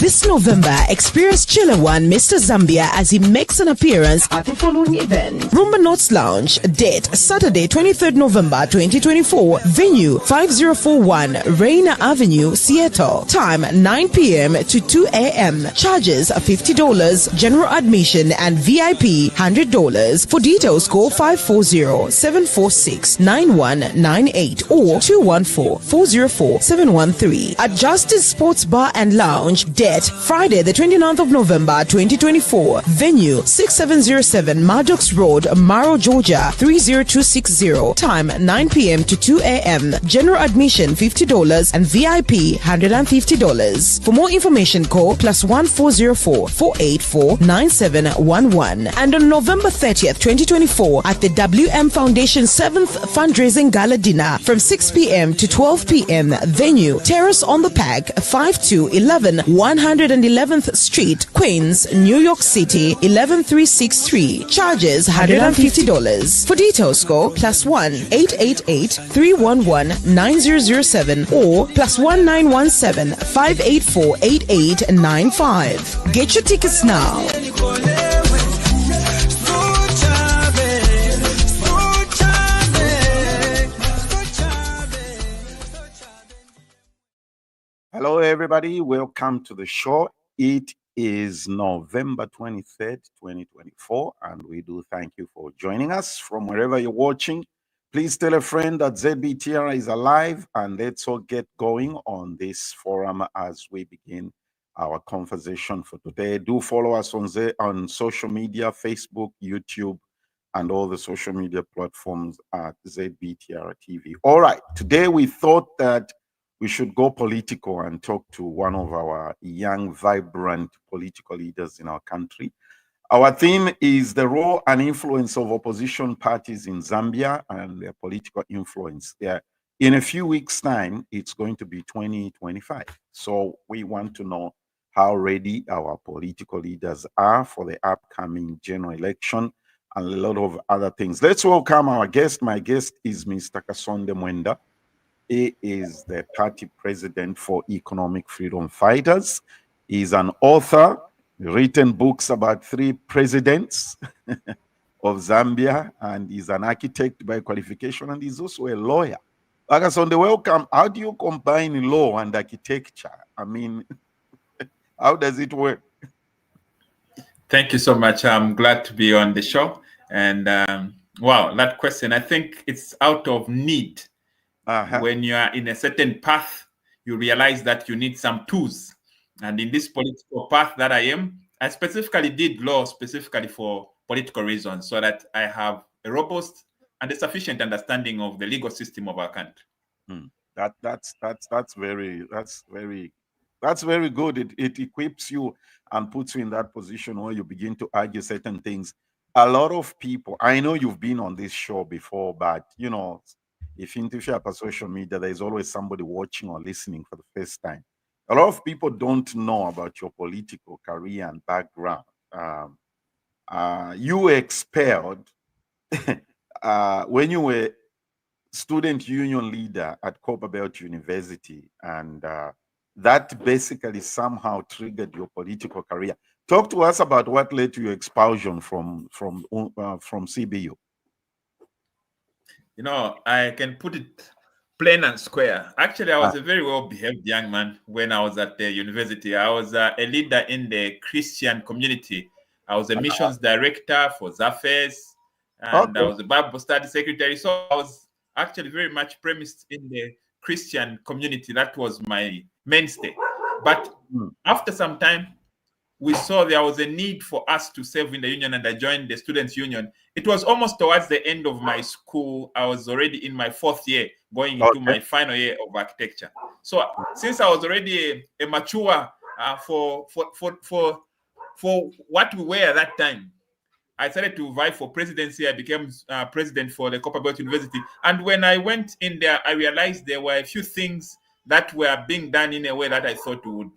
This November, experience Chilewan Mr. Zambia as he makes an appearance at the following event. Rumba Notes Lounge, date Saturday 23rd November 2024, venue 5041 Reina Avenue, Seattle, time 9 p.m. to 2 a.m. Charges $50, general admission and VIP $100. For details, call 540-746-9198 or 214-404-713. At Justice Sports Bar and Lounge, date Friday the 29th of November 2024, venue 6707 Maddox Road, Morrow, Georgia 30260, time 9 p.m. to 2 a.m. General admission $50 and VIP $150. For more information, call +1404-484-9711. And on November 30th 2024, at the WM Foundation 7th Fundraising Gala Dinner from 6 p.m. to 12 p.m. venue Terrace on the Pack, 5211 111th Street, Queens, New York City 11363. Charges $150. For details, call +1-888-311-9007 or +1917-584-8895. Get your tickets now. Hello, everybody. Welcome to the show. It is November 23rd, 2024, and we do thank you for joining us from wherever you're watching. Please tell a friend that ZBTR is alive, and let's all get going on this forum as we begin our conversation for today. Do follow us on social media, Facebook, YouTube, and all the social media platforms at ZBTR TV. All right, today we thought that we should go political and talk to one of our young, vibrant political leaders in our country. Our theme is the role and influence of opposition parties in Zambia and their political influence. In a few weeks' time, it's going to be 2025. So we want to know how ready our political leaders are for the upcoming general election and a lot of other things. Let's welcome our guest. My guest is Mr. Kasonde Mwenda. He is the party president for Economic Freedom Fighters. He's an author, written books about 3 presidents of Zambia, and he's an architect by qualification, and he's also a lawyer. Kasonde, welcome. How do you combine law and architecture? I mean, how does it work? Thank you so much. I'm glad to be on the show. And wow, that question, I think it's out of need. When you are in a certain path, you realize that you need some tools. And in this political path that I am, I specifically did law specifically for political reasons, so that I have a robust and a sufficient understanding of the legal system of our country. That's very good. It equips you and puts you in that position where you begin to argue certain things. A lot of people, I know you've been on this show before, but you know, if you interfere on social media, there's always somebody watching or listening for the first time. A lot of people don't know about your political career and background. You were expelled when you were student union leader at Copperbelt University, and that basically somehow triggered your political career. Talk to us about what led to your expulsion from CBU. You know, I can put it plain and square. Actually, I was a very well-behaved young man when I was at the university. I was a leader in the Christian community. I was a missions director for Zafes, and I was a Bible study secretary. So I was actually very much premised in the Christian community. That was my mainstay. But after some time, we saw there was a need for us to serve in the union, and I joined the students' union. It was almost towards the end of my school. I was already in my 4th year, going into my final year of architecture. So since I was already a mature for what we were at that time, I started to vie for presidency. I became president for the Copperbelt University. And when I went in there, I realized there were a few things that were being done in a way that I thought we would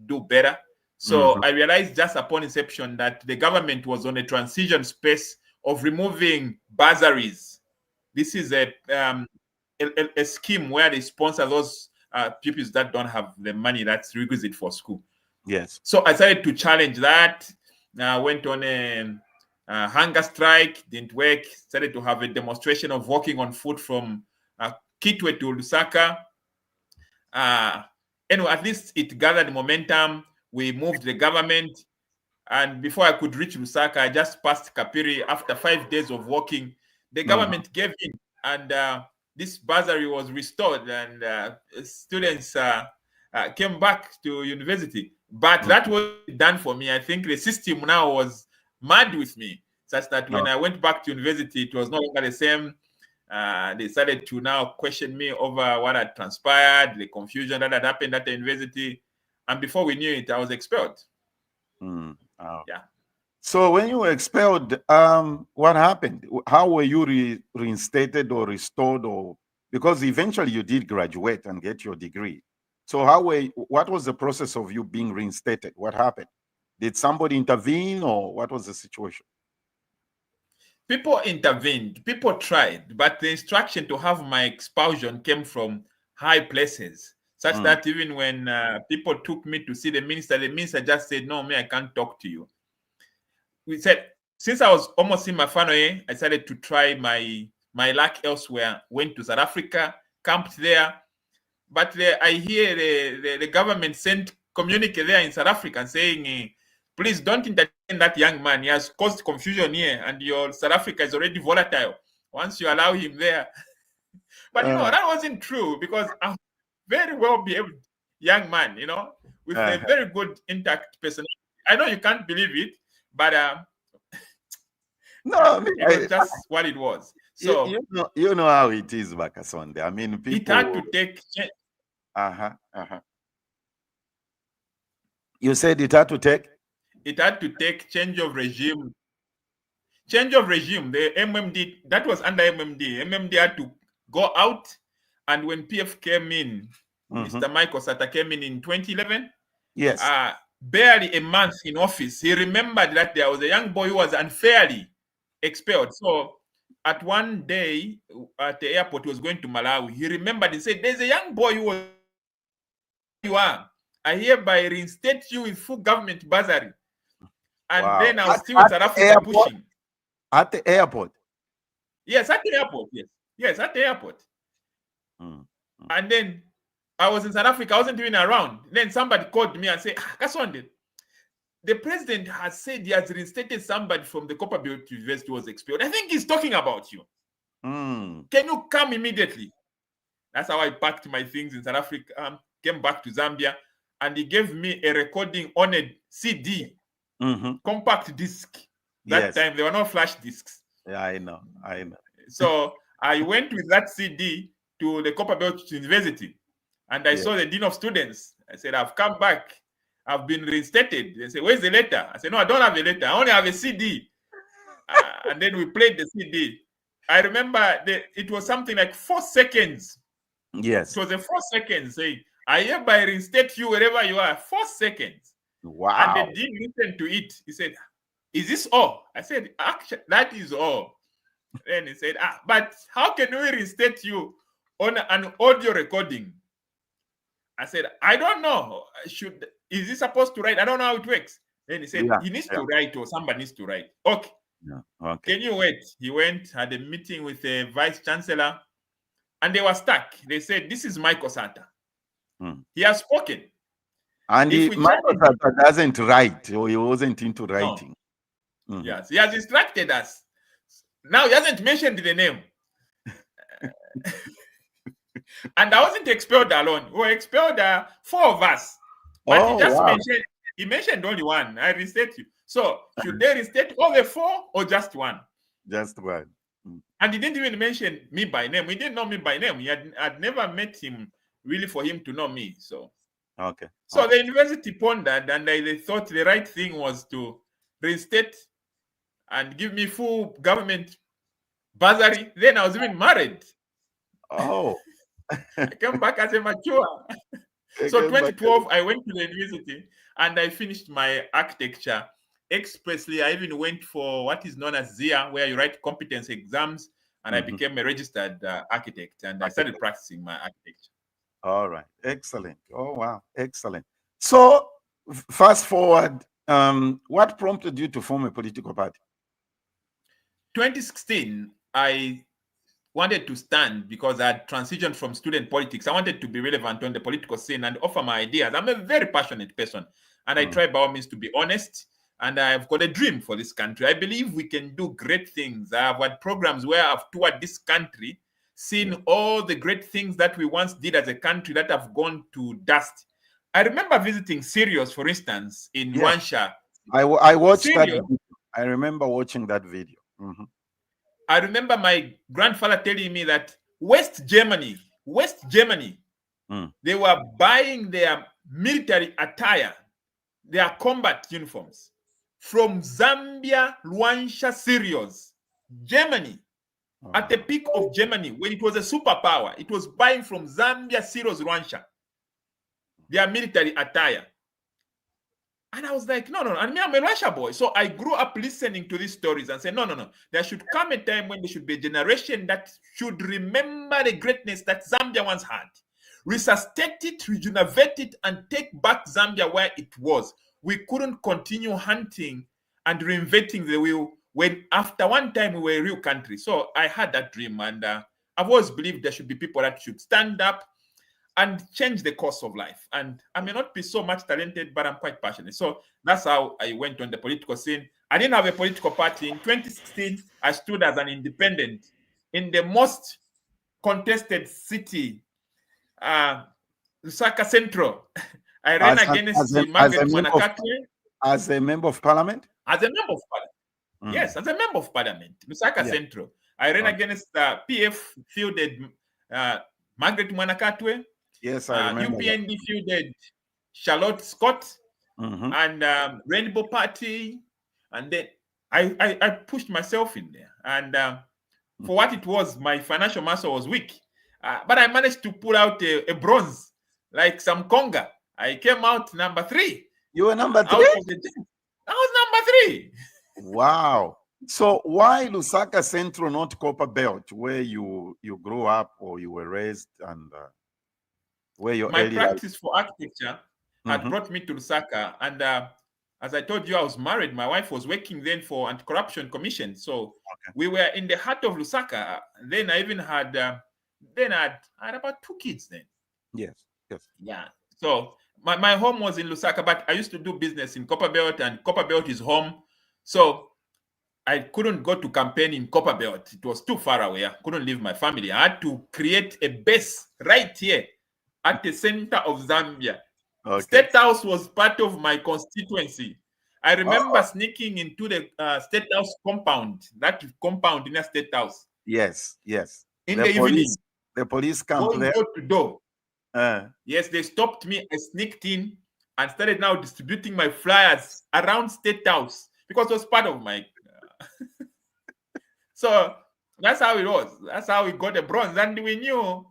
do better. So I realized just upon inception that the government was on a transition space of removing bursaries. This is a scheme where they sponsor those pupils that don't have the money that's requisite for school. Yes. So I started to challenge that. Went on a hunger strike, didn't work. Started to have a demonstration of walking on foot from Kitwe to Lusaka. Anyway, at least it gathered momentum. We moved the government, and before I could reach Lusaka, I just passed Kapiri. After 5 days of walking, the government gave in, and this bursary was restored, and students came back to university. But that was done for me. I think the system now was mad with me, such that when I went back to university, it was no longer the same. They started to now question me over what had transpired, the confusion that had happened at the university. And before we knew it, I was expelled. Yeah. So when you were expelled, what happened? How were you reinstated or restored? Or because eventually you did graduate and get your degree. So what was the process of you being reinstated? What happened? Did somebody intervene, or what was the situation? People intervened. People tried, but the instruction to have my expulsion came from high places. Such that even when people took me to see the minister just said, "No, I can't talk to you." We said, since I was almost in my final year, I started to try my luck elsewhere. Went to South Africa, camped there. But I hear the government sent communique there in South Africa saying, please don't entertain that young man. He has caused confusion here, and your South Africa is already volatile once you allow him there. But that wasn't true, because I'm very well-behaved young man, with a very good, intact personality. I know you can't believe it, but no, it was just what it was. So you know how it is, Kasonde. I mean, people. It had to take. You said it had to take. It had to take change of regime. Change of regime. The MMD, that was under MMD. MMD had to go out, and when PF came in, Mr. Michael Sata came in 2011. Yes. Barely a month in office, he remembered that there was a young boy who was unfairly expelled. So at one day at the airport, he was going to Malawi. He remembered, he said, there's a young boy who was, you are. I hereby reinstate you with full government bursary. And then I was still in South Africa pushing. At the airport? Yes, at the airport. Yes, at the airport. And then I was in South Africa. I wasn't even around. Then somebody called me and said, Kasonde, the president has said he has reinstated somebody from the Copperbelt University who was expelled. I think he's talking about you. Can you come immediately? That's how I packed my things in South Africa, came back to Zambia, and he gave me a recording on a CD, compact disc. That time, there were no flash discs. Yeah, I know. So I went with that CD to the Copperbelt University, and I saw the dean of students. I said, I've come back. I've been reinstated. They said, where's the letter? I said, no, I don't have a letter. I only have a CD. And then we played the CD. I remember it was something like 4 seconds. Yes. It was a 4 seconds saying, I hereby reinstate you wherever you are. 4 seconds. Wow. And the dean listened to it. He said, is this all? I said, actually, that is all. Then he said, but how can we reinstate you on an audio recording? I said, I don't know. Is this supposed to write? I don't know how it works. Then he said, he needs to write or somebody needs to write. Okay. Yeah. Okay. Can you wait? He went, had a meeting with the vice chancellor, and they were stuck. They said, this is Michael Sata. He has spoken. And Michael Sata doesn't write, or he wasn't into writing. No. Yes, he has instructed us. Now he hasn't mentioned the name. And I wasn't expelled alone. We were expelled 4 of us. But he mentioned only one. I restate you. So should they restate all the 4 or just one? Just one. And he didn't even mention me by name. He didn't know me by name. I'd never met him really for him to know me. So So the university pondered, and they thought the right thing was to reinstate and give me full government bursary. Then I was even married. Oh. I came back as a mature. So 2012, I went to the university and I finished my architecture expressly. I even went for what is known as ZIA, where you write competence exams, and I became a registered architect, and I started practicing my architecture. All right. Excellent. Oh, wow. Excellent. So fast forward, what prompted you to form a political party? 2016, I wanted to stand because I had transitioned from student politics. I wanted to be relevant on the political scene and offer my ideas. I'm a very passionate person, and I try by all means to be honest, and I've got a dream for this country. I believe we can do great things. I've had programs where I've toured this country, seen all the great things that we once did as a country that have gone to dust. I remember visiting Sirius, for instance, in Wansha. I watched that video. I remember watching that video. I remember my grandfather telling me that West Germany, they were buying their military attire, their combat uniforms from Zambia, Luansha, Sirius, Germany. At the peak of Germany, when it was a superpower, it was buying from Zambia, Sirius, Luansha, their military attire. And I was like, no. And me, I'm a Russia boy. So I grew up listening to these stories and said, no. There should come a time when there should be a generation that should remember the greatness that Zambia once had. Resuscitate it, rejuvenate it, and take back Zambia where it was. We couldn't continue hunting and reinventing the wheel when after one time we were a real country. So I had that dream, and I've always believed there should be people that should stand up and change the course of life. And I may not be so much talented, but I'm quite passionate. So that's how I went on the political scene. I didn't have a political party. In 2016, I stood as an independent in the most contested city, Lusaka Central. I ran against Margaret Mwanakatwe. As a member of parliament? As a member of parliament. Yes, as a member of parliament, Lusaka Central. I ran against PF fielded Margaret Mwanakatwe. Yes, I remember. UPND fielded Charlotte Scott and Rainbow Party. And then I pushed myself in there. And for what it was, my financial muscle was weak. But I managed to pull out a bronze, like some conga. I came out number 3. You were number 3? I was number 3. Wow. So why Lusaka Central, not Copper Belt, where you grew up or you were raised, and where your my practice for architecture had brought me to Lusaka, and as I told you, I was married. My wife was working then for Anti-Corruption Commission, so we were in the heart of Lusaka. Then I even had I had about 2 kids then. Yes. Yeah. So my home was in Lusaka, but I used to do business in Copperbelt, and Copperbelt is home. So I couldn't go to campaign in Copperbelt. It was too far away. I couldn't leave my family. I had to create a base right here at the center of Zambia. State House was part of my constituency. I remember sneaking into the State House compound, that compound in a State House. Yes. In the evening. The police come there. Door to door. Yes, they stopped me. I sneaked in and started now distributing my flyers around State House because it was part of my... So that's how it was. That's how we got a bronze. And we knew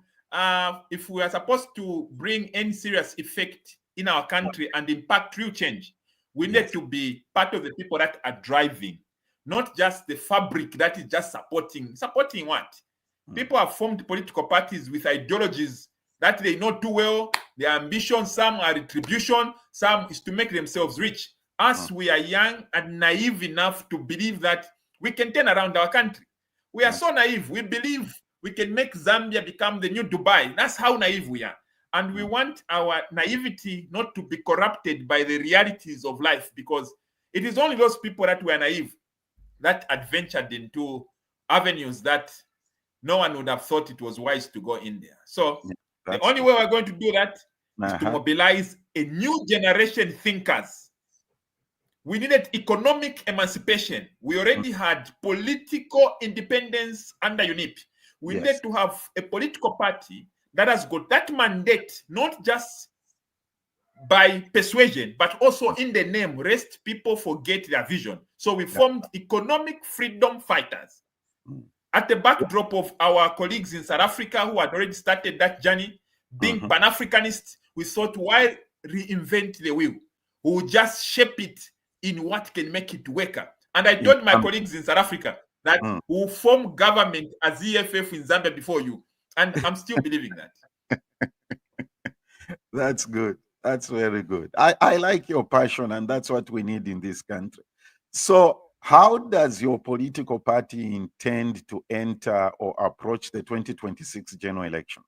if we are supposed to bring any serious effect in our country and impact real change, we need to be part of the people that are driving, not just the fabric that is just supporting. Supporting what? People have formed political parties with ideologies that they know too well. Their ambition, some are retribution, some is to make themselves rich. Us, we are young and naive enough to believe that we can turn around our country. We are so naive. We believe we can make Zambia become the new Dubai. That's how naive we are. And we want our naivety not to be corrupted by the realities of life, because it is only those people that were naive that adventured into avenues that no one would have thought it was wise to go in there. So the only way we're going to do that is to mobilize a new generation thinkers. We needed economic emancipation. We already had political independence under UNIP. We needed to have a political party that has got that mandate, not just by persuasion, but also in the name, lest people forget their vision. So we formed economic freedom fighters. At the backdrop of our colleagues in South Africa who had already started that journey, being Pan-Africanists, we thought, why reinvent the wheel? We will just shape it in what can make it work. And I told my colleagues in South Africa that we will form government as EFF in Zambia before you. And I'm still believing that. That's good. That's very good. I like your passion, and that's what we need in this country. So how does your political party intend to enter or approach the 2026 general election?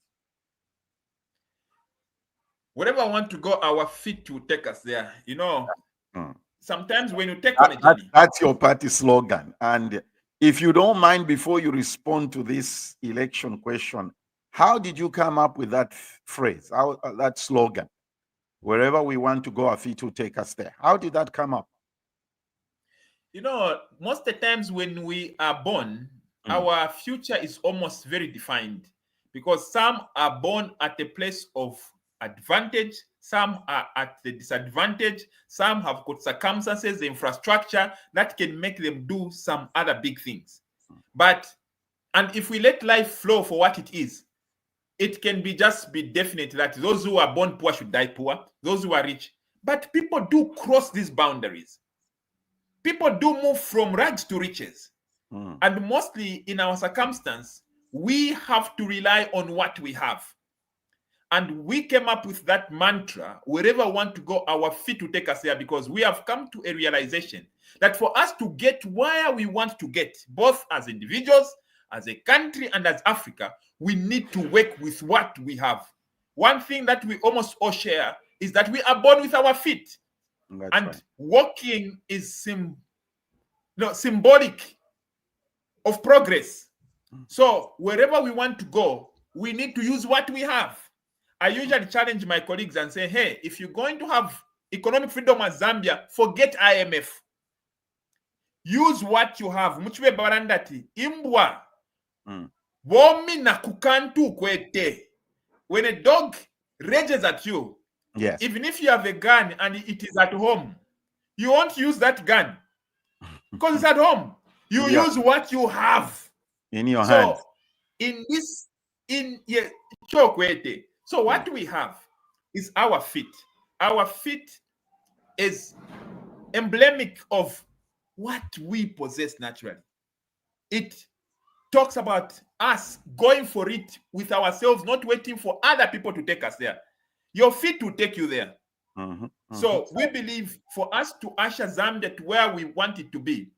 Wherever I want to go, our feet will take us there. You know, sometimes when you take on a journey. That's your party slogan. And if you don't mind, before you respond to this election question, how did you come up with that phrase, that slogan? Wherever we want to go, our feet will take us there. How did that come up? You know, most of the times when we are born, our future is almost very defined, because some are born at a place of advantage, some are at the disadvantage, some have got circumstances, the infrastructure that can make them do some other big things. And if we let life flow for what it is, it can just be definite that those who are born poor should die poor, those who are rich. But people do cross these boundaries. People do move from rags to riches. And mostly in our circumstance, we have to rely on what we have. And we came up with that mantra, wherever we want to go, our feet will take us there, because we have come to a realization that for us to get where we want to get, both as individuals, as a country, and as Africa, we need to work with what we have. One thing that we almost all share is that we are born with our feet. Walking is symbolic of progress. So wherever we want to go, we need to use what we have. I usually challenge my colleagues and say, hey, if you're going to have economic freedom as Zambia, forget IMF. Use what you have. Muchwe barandati imbwa. Bomi na kukantu kwete. When a dog rages at you, even if you have a gun and it is at home, you won't use that gun because it's at home. You use what you have in your hands. So what we have is our feet. Our feet is emblemic of what we possess naturally. It talks about us going for it with ourselves, not waiting for other people to take us there. Your feet will take you there. So we believe for us to usher Zambia to where we want it to be,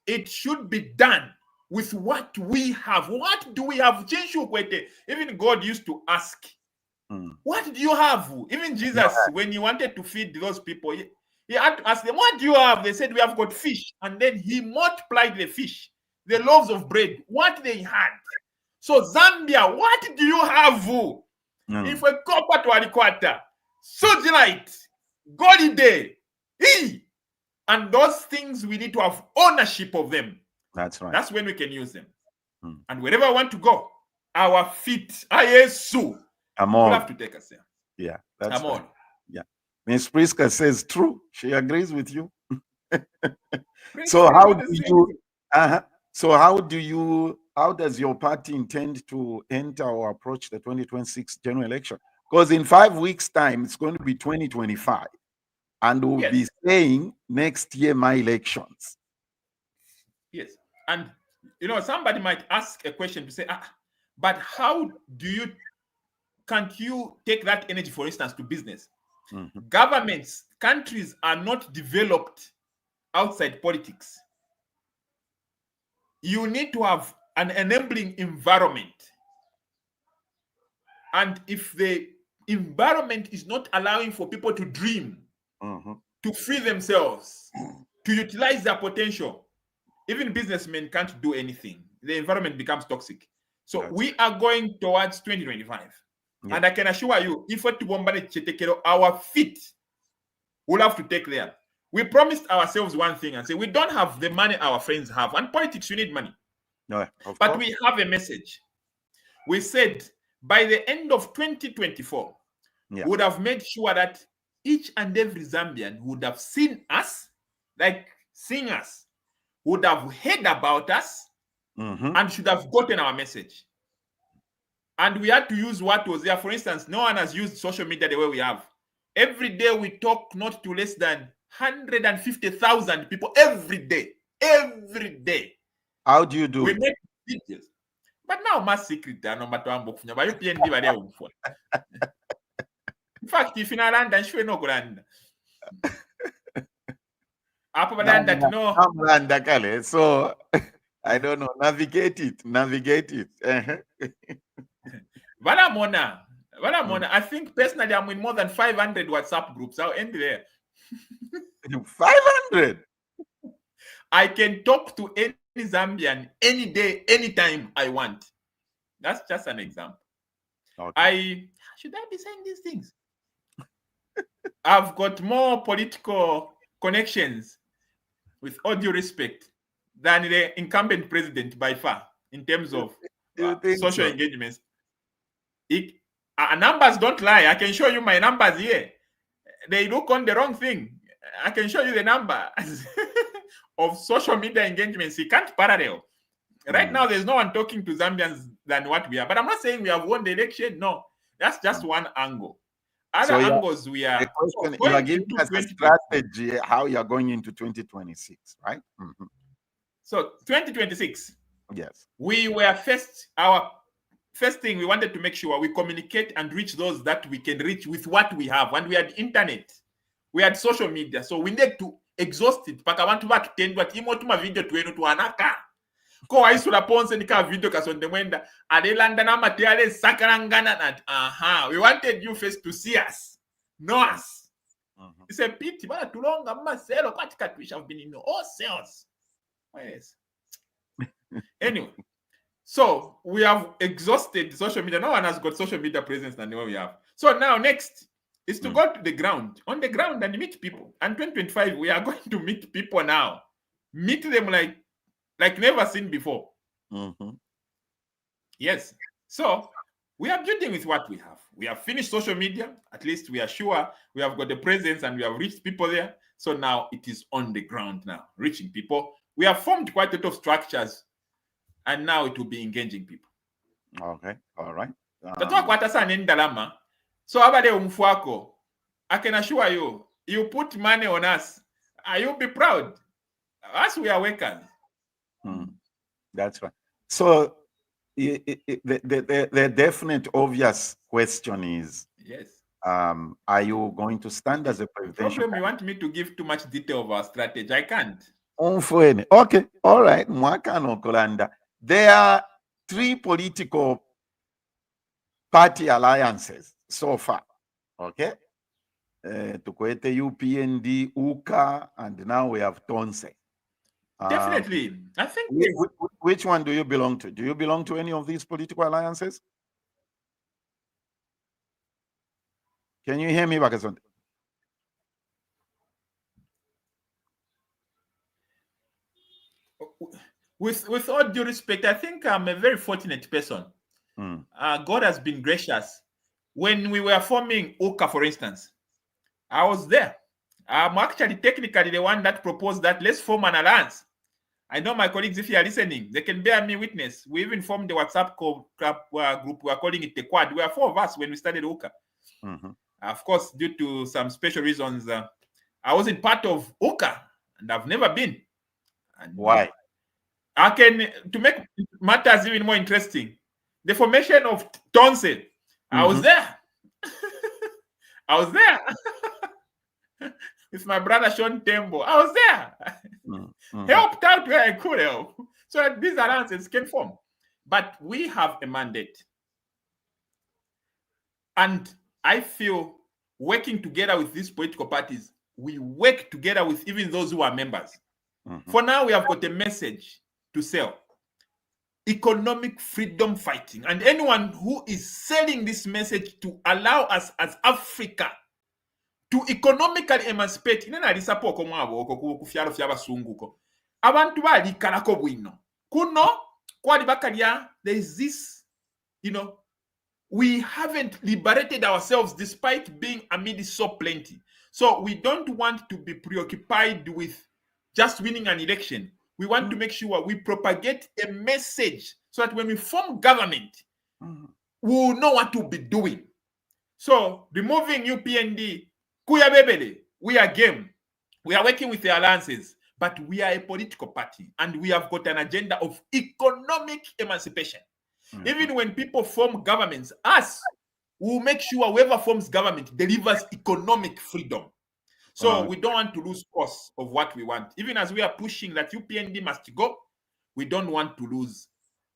it should be done with what we have. What do we have? Even God used to ask, what do you have? Even Jesus, when he wanted to feed those people, he had to ask them, what do you have? They said, we have got fish. And then he multiplied the fish, the loaves of bread, what they had. So Zambia, what do you have? If we go to Aliquata, Sojilite, Golide, and those things, we need to have ownership of them. That's right. That's when we can use them. And wherever I want to go, our feet, will have to take us there. Yeah, that's right. Yeah. Ms. Priska says true. She agrees with you. So how does your party intend to enter or approach the 2026 general election? Because in 5 weeks' time, it's going to be 2025. And we'll be saying next year, my elections. Yes. And, somebody might ask a question to say, but how can't you take that energy, for instance, to business? Governments, countries are not developed outside politics. You need to have an enabling environment. And if the environment is not allowing for people to dream, to free themselves, to utilize their potential, even businessmen can't do anything. The environment becomes toxic. So we are going towards 2025. Yeah. And I can assure you, if our feet will have to take there. We promised ourselves one thing and say, we don't have the money our friends have. And politics, you need money. No, but we have a message. We said, by the end of 2024, we would have made sure that each and every Zambian would have seen us, like seeing us, would have heard about us, and should have gotten our message. And we had to use what was there. For instance, no one has used social media the way we have. Every day we talk not to less than 150,000 people every day. Every day. How do you do it? We make videos. But now, my secret, no matter what, in fact, if you're not then you no grand. So I don't know. Navigate it. I think personally I'm in more than 500 WhatsApp groups. I'll end there. 500. I can talk to any Zambian any day, anytime I want. That's just an example. Okay. Should I be saying these things? I've got more political connections, with all due respect, than the incumbent president by far in terms of social engagements. Numbers don't lie. I can show you my numbers here. They look on the wrong thing. I can show you the number of social media engagements. You can't parallel. Right now, there's no one talking to Zambians than what we are. But I'm not saying we have won the election. No, that's just one angle. Other angles we are. You are giving us a strategy how you are going into 2026, right? So 2026. Yes. We were our first thing we wanted to make sure we communicate and reach those that we can reach with what we have. And we had internet, we had social media, so we need to exhaust it. But I want to attend what video to anaka. Ko aisula ponse nika video Kasonde Mwenda adelanda na materiale sakarangana na we wanted you first to see us, know us. It's a pity, but too long maselo katika we have been in all sales. Yes. Anyway. So we have exhausted social media. No one has got social media presence than what we have. So now next is to go to the ground, on the ground, and meet people. And 2025, we are going to meet people now. Meet them like never seen before. Yes. So we are building with what we have. We have finished social media. At least we are sure we have got the presence and we have reached people there. So now it is on the ground now, reaching people. We have formed quite a lot of structures. And now it will be engaging people. Okay, all right. So I can assure you, you put money on us, you'll be proud. Us, we are workers. That's right. So the definite obvious question is, yes, are you going to stand as a presidential? Problem, you want me to give too much detail of our strategy? I can't. Okay, all right. There are 3 political party alliances so far. Okay, Tukwete, UPND, UKA, and now we have Tonse. Definitely, I think. Which one do you belong to? Do you belong to any of these political alliances? Can you hear me, Kasonde? With all due respect, I think I'm a very fortunate person. God has been gracious. When we were forming UKA, for instance, I was there. I'm actually technically the one that proposed that let's form an alliance. I know my colleagues, if you are listening, they can bear me witness. We even formed the WhatsApp group. We are calling it the Quad. We were 4 of us when we started UKA. Of course, due to some special reasons, I wasn't part of UKA, and I've never been. And why? To make matters even more interesting, the formation of Tonse, I was there. I was there. It's my brother Sean Tembo. I was there. Helped out where I could help. So that these alliances can form. But we have a mandate. And I feel working together with these political parties, we work together with even those who are members. For now, we have got a message to sell. Economic freedom fighting. And anyone who is selling this message to allow us as Africa to economically emancipate, abantu balikalako bwino kuno kwali bakalya. There is this, we haven't liberated ourselves despite being amid so plenty. So we don't want to be preoccupied with just winning an election. We want to make sure we propagate a message so that when we form government, we will know what to be doing. So removing UPND, kuya bebele, we are game. We are working with the alliances. But we are a political party, and we have got an agenda of economic emancipation. Even when people form governments, us will make sure whoever forms government delivers economic freedom. So we don't want to lose course of what we want. Even as we are pushing that UPND must go, we don't want to lose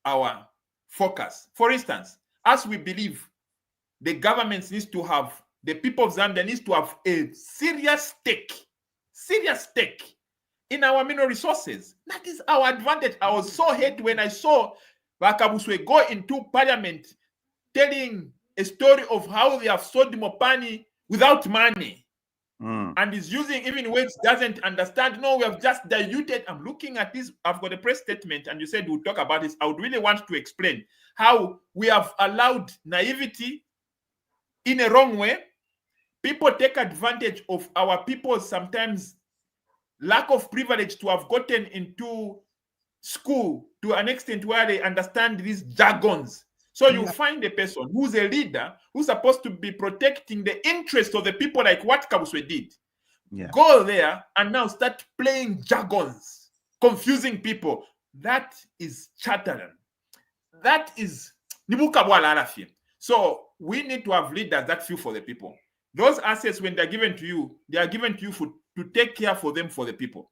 our focus. For instance, as we believe the governments needs to have, the people of Zambia needs to have a serious stake in our mineral resources. That is our advantage. I was so happy when I saw Bakabuswe go into parliament telling a story of how they have sold Mopani without money. And is using even words doesn't understand. No, we have just diluted. I'm looking at this. I've got a press statement, and you said we'll talk about this. I would really want to explain how we have allowed naivety in a wrong way. People take advantage of our people sometimes lack of privilege to have gotten into school to an extent where they understand these jargons. So you find a person who's a leader who's supposed to be protecting the interests of the people, like what Kabuswe did. Go there and now start playing jargons, confusing people. That is chattering. That is Nibukabwa. So we need to have leaders that feel for the people. Those assets, when they're given to you, they are given to you to take care for them, for the people.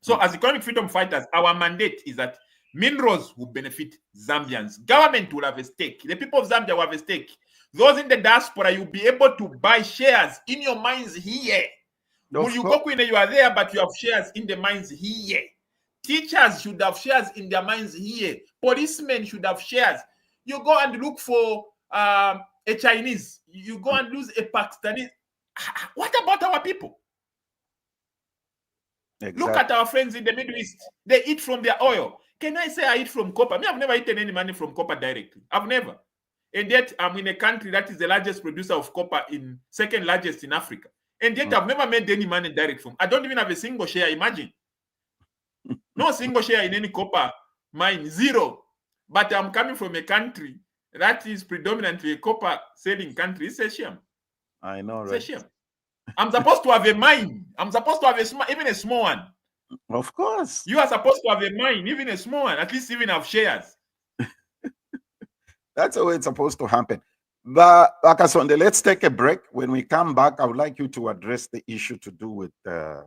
So as economic freedom fighters, our mandate is that minerals will benefit Zambians. Government will have a stake. The people of Zambia will have a stake. Those in the diaspora, you'll be able to buy shares in your mines here. When you go in, you are there, but you have shares in the mines here. Teachers should have shares in their mines here. Policemen should have shares. You go and look for a Chinese. You go and lose a Pakistanese. What about our people? Exactly. Look at our friends in the Middle East. They eat from their oil. Can I say I eat from copper? Me, I've never eaten any money from copper directly. I've never. And yet, I'm in a country that is the largest producer of copper, second largest in Africa. And yet, I've never made any money direct from. I don't even have a single share, imagine. No single share in any copper mine, zero. But I'm coming from a country that is predominantly a copper selling country. It's a shame. I know, right? It's a shame. I'm supposed to have a mine. I'm supposed to have even a small one. Of course. You are supposed to have a mine, even a small one, at least even have shares. That's the way it's supposed to happen. But Kasonde, let's take a break. When we come back, I would like you to address the issue to do with the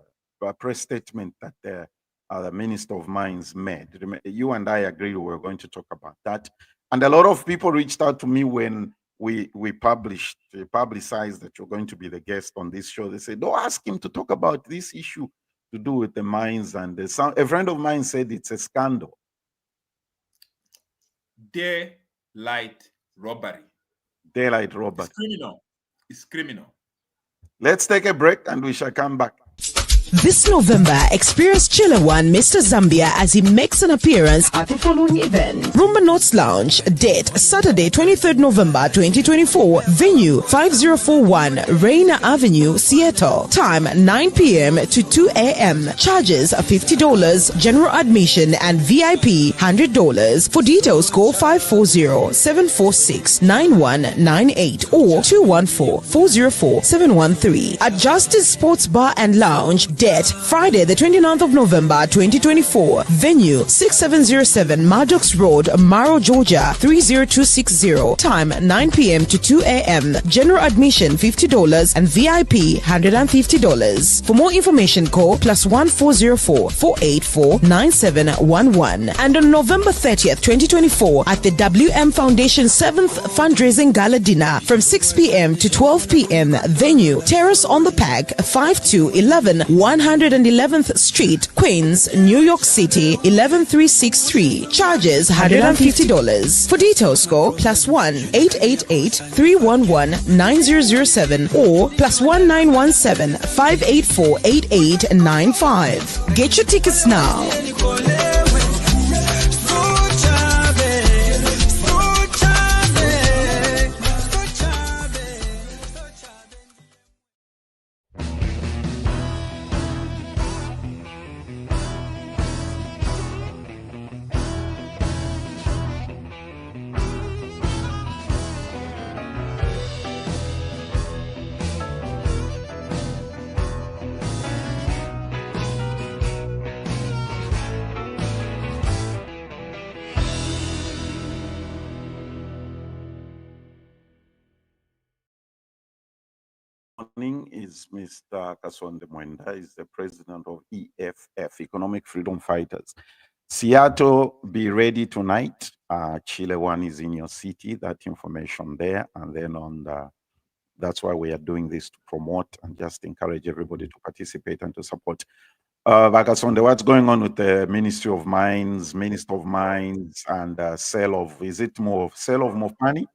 press statement that the Minister of Mines made. You and I agreed we were going to talk about that. And a lot of people reached out to me when we publicized that you're going to be the guest on this show. They said, don't ask him to talk about this issue to do with the mines. And a friend of mine said it's a scandal. Daylight robbery. Daylight robbery. It's criminal. It's criminal. Let's take a break and we shall come back. This November, experience Chiller One Mr. Zambia as he makes an appearance at the following event. Rumba Notes Lounge, date Saturday 23rd November 2024, venue 5041 Reina Avenue, Seattle, time 9 p.m. to 2 a.m. Charges $50, general admission and VIP $100. For details, call 540-746-9198 or 214-404-713 at Justice Sports Bar and Lounge, Date Friday the 29th of November 2024. Venue 6707 Maddox Road, Maro, Georgia 30260. Time 9 p.m. to 2 a.m. General admission $50 and VIP $150. For more information, call +1404 484 9711. And on November 30th 2024 at the WM Foundation 7th Fundraising Gala Dinner from 6 p.m. to 12 p.m. Venue Terrace on the Pack, 5211 111th Street, Queens, New York City 11363. Charges $150. For details, call +1 888 311 9007 or +1917 584 8895. Get your tickets now. Morning is Mr. Kasonde Mwenda, is the president of EFF, Economic Freedom Fighters. Seattle, be ready tonight. Chile One is in your city, that information there. And then on the, that's why we are doing this, to promote and just encourage everybody to participate and to support. Kasonde, what's going on with the Ministry of Mines, Minister of Mines, and sale of, is it more sale of Mopani?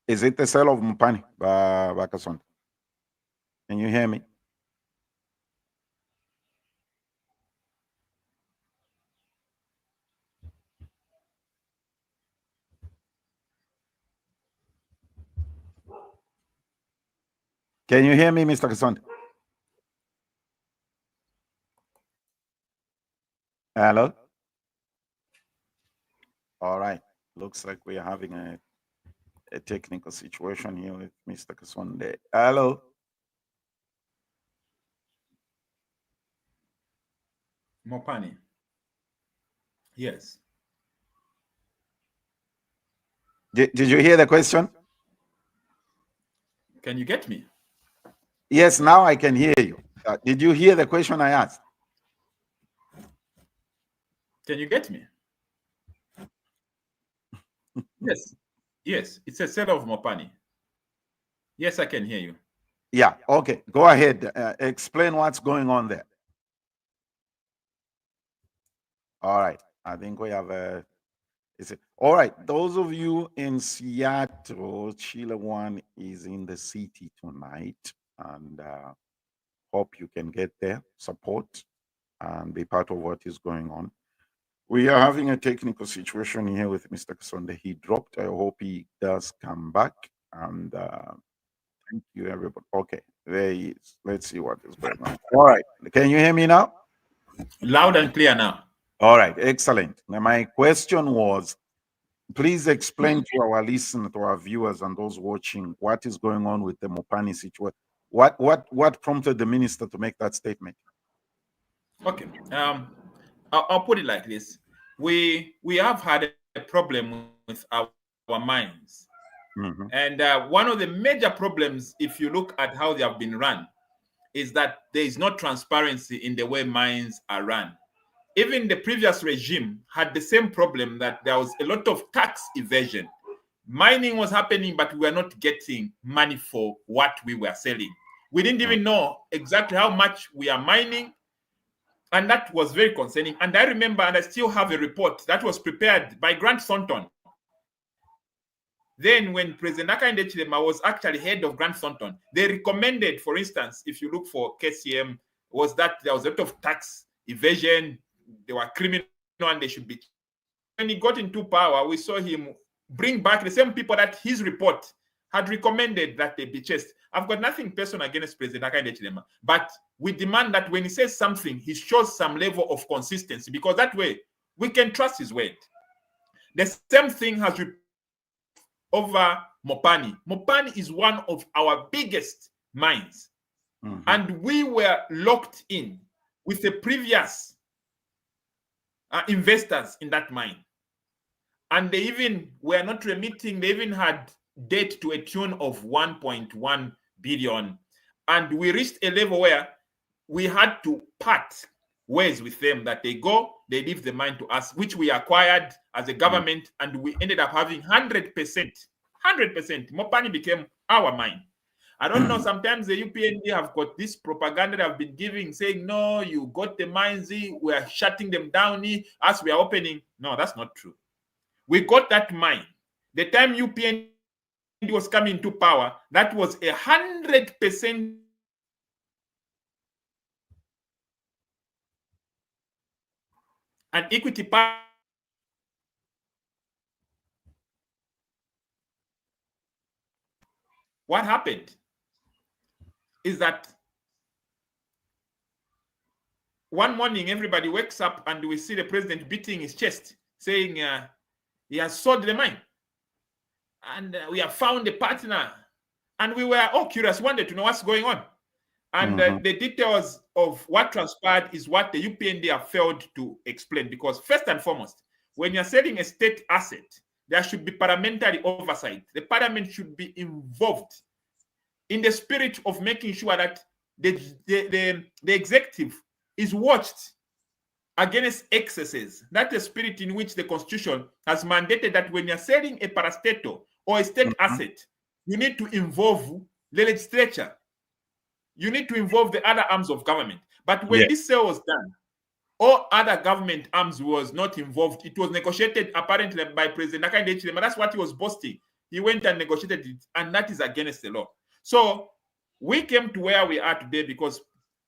Is it the sale of Mopani, Kasonde? Can you hear me? Can you hear me, Mr. Kasonde? Hello? All right. Looks like we are having a technical situation here with Mr. Kasonde. Hello? Mopani. Yes. Did you hear the question? Can you get me? Yes, now I can hear you. Did you hear the question I asked? Can you get me? Yes. Yes, it's a sale of Mopani. Yes, I can hear you. Yeah, okay. Go ahead. Explain what's going on there. All right. I think we have a... All right. Those of you in Seattle, Chile One is in the city tonight. And hope you can get there, support, and be part of what is going on. We are having a technical situation here with Mr. Kasonde. He dropped. I hope he does come back. And thank you, everybody. Okay, there he is. Let's see what is going on. All right. Can you hear me now? Loud and clear now. All right. Excellent. Now, my question was, please explain to our listeners, to our viewers and those watching, what is going on with the Mopani situation. What prompted the minister to make that statement? Okay. I'll put it like this. We have had a problem with our mines. Mm-hmm. And one of the major problems, if you look at how they have been run, is that there is no transparency in the way mines are run. Even the previous regime had the same problem, that there was a lot of tax evasion. Mining was happening, but we were not getting money for what we were selling. We didn't even know exactly how much we are mining. And that was very concerning. And I remember, and I still have a report that was prepared by Grant Thornton. Then when President Hakainde Hichilema was actually head of Grant Thornton, they recommended, for instance, if you look for KCM, was that there was a lot of tax evasion, they were criminal and they should be. When he got into power, we saw him bring back the same people that his report had recommended that they be chased. I've got nothing personal against President Hakainde Hichilema, but we demand that when he says something, he shows some level of consistency, because that way we can trust his word. The same thing has over Mopani. Mopani is one of our biggest mines. And we were locked in with the previous investors in that mine. And they even were not remitting. They even had debt to a tune of 1.1 billion. And we reached a level where we had to part ways with them, that they leave the mine to us, which we acquired as a government, and we ended up having 100%. Mopani became our mine. I don't know, sometimes the UPND have got this propaganda they have been giving, saying, no, you got the mines, we are shutting them down as we are opening. No, that's not true. We got that mine. The time UPND was coming to power, that was 100% an equity part. What happened is that one morning everybody wakes up and we see the president beating his chest, saying he has sold the mine and we have found a partner. And we were all curious, wanted to know what's going on. And the details of what transpired is what the UPND have failed to explain. Because first and foremost, when you're selling a state asset, there should be parliamentary oversight. The parliament should be involved in the spirit of making sure that the executive is watched against excesses. That's the spirit in which the Constitution has mandated that when you're selling a parastatal or a state asset, you need to involve the legislature. You need to involve the other arms of government. But when this sale was done, all other government arms was not involved. It was negotiated apparently by President Kasonde Mwenda. That's what he was boasting. He went and negotiated it, and that is against the law. So we came to where we are today because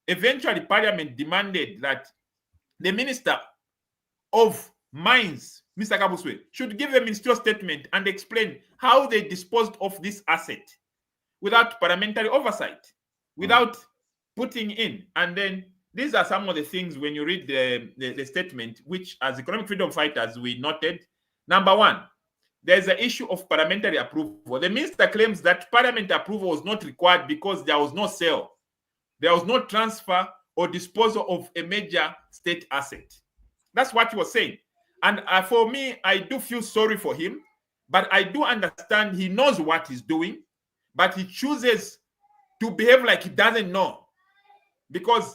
eventually Parliament demanded that the Minister of Mines, Mr. Kabuswe, should give a ministerial statement and explain how they disposed of this asset without parliamentary oversight, without putting in. And then these are some of the things when you read the statement, which as economic freedom fighters, we noted. Number one, there's an issue of parliamentary approval. The minister claims that parliament approval was not required because there was no sale. There was no transfer or disposal of a major state asset. That's what he was saying. And for me, I do feel sorry for him, but I do understand he knows what he's doing, but he chooses to behave like he doesn't know, because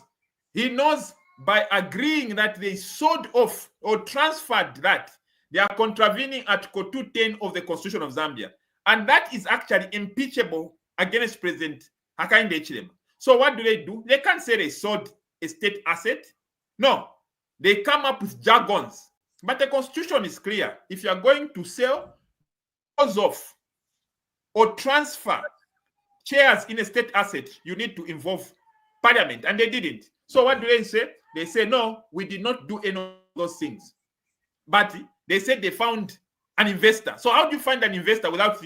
he knows by agreeing that they sold off or transferred that, they are contravening Article 210 of the Constitution of Zambia. And that is actually impeachable against President Hakainde Hichilema. So what do? They can't say they sold a state asset. No, they come up with jargons. But the Constitution is clear. If you are going to sell, dispose of, or transfer shares in a state asset, you need to involve Parliament. And they didn't. So what do they say? They say, no, we did not do any of those things. But they said they found an investor. So how do you find an investor without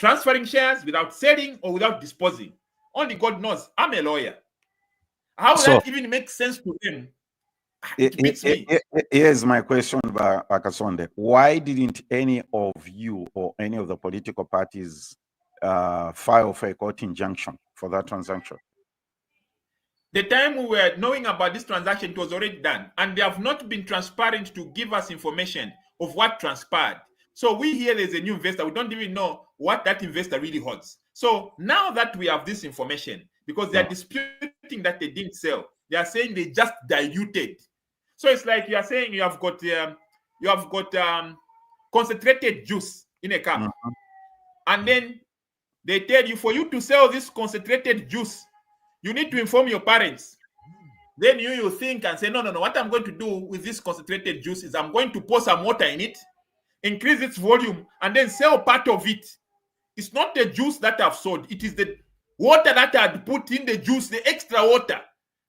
transferring shares, without selling, or without disposing? Only God knows. I'm a lawyer. How does that even make sense to them? Here's my question, Kasonde. Why didn't any of you or any of the political parties file for a court injunction for that transaction? The time we were knowing about this transaction, it was already done. And they have not been transparent to give us information of what transpired. So we here as a new investor, we don't even know what that investor really holds. So now that we have this information, because they are disputing that they didn't sell, they are saying they just diluted. So it's like you are saying you have got concentrated juice in a cup, and then they tell you, for you to sell this concentrated juice, you need to inform your parents. Then you think and say, no. What I'm going to do with this concentrated juice is I'm going to pour some water in it, increase its volume, and then sell part of it. It's not the juice that I've sold. It is the water that I had put in the juice, the extra water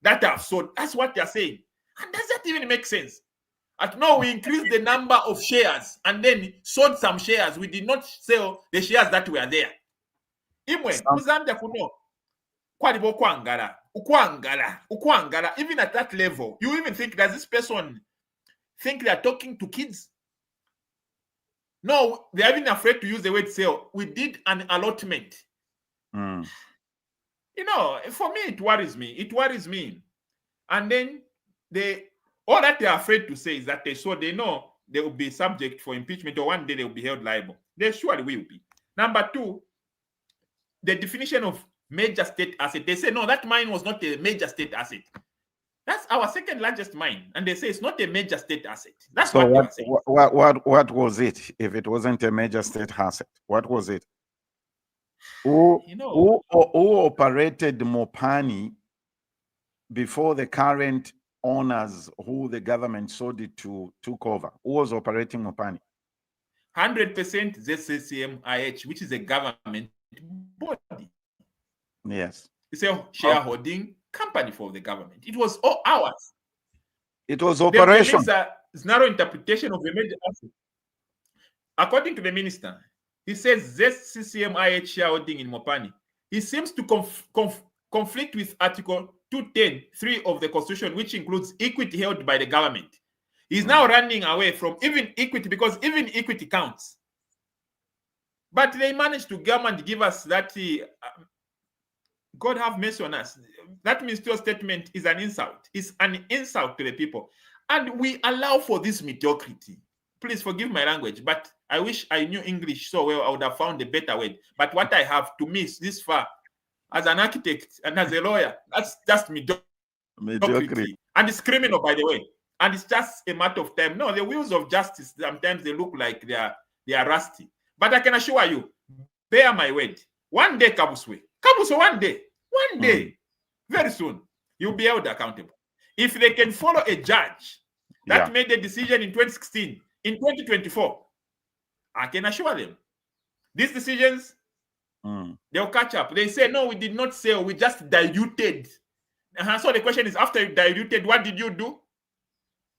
that I've sold. That's what they're saying. And does that even make sense? No, we increased the number of shares and then sold some shares. We did not sell the shares that were there. Even at that level, you even think, does this person think they are talking to kids? No, they're even afraid to use the word sale. We did an allotment. You know, for me, it worries me. It worries me. And then all that they're afraid to say is that they know they will be subject for impeachment, or one day they will be held liable. They surely will be. Number two, the definition of major state asset. They say, no, that mine was not a major state asset. That's our second largest mine. And they say it's not a major state asset. That's so what they saying. What was it if it wasn't a major state asset? What was it? Who operated Mopani before the current owners who the government sold it to took over? Who was operating Mopani? 100% ZCCM-IH, which is a government body. Yes. It's a shareholding company for the government. It was all ours. It was operation. It's narrow interpretation of the major asset. According to the minister, he says ZCCM-IH shareholding in Mopani. He seems to conflict with Article 210(3) of the Constitution, which includes equity held by the government. He's now running away from even equity, because even equity counts. But they managed to come and give us that. God have mercy on us. That ministerial statement is an insult. It's an insult to the people. And we allow for this mediocrity. Please forgive my language, but I wish I knew English so well, I would have found a better word. But what I have to miss this far, as an architect and as a lawyer, that's just mediocrity. And it's criminal, by the way. And it's just a matter of time. No, the wheels of justice, sometimes they look like they are rusty. But I can assure you, bear my word, one day, Kabuswe, one day, very soon, you'll be held accountable. If they can follow a judge that made a decision in 2016, in 2024, I can assure them, these decisions, they'll catch up. They say, no, we did not sell, we just diluted. So the question is, after you diluted, what did you do?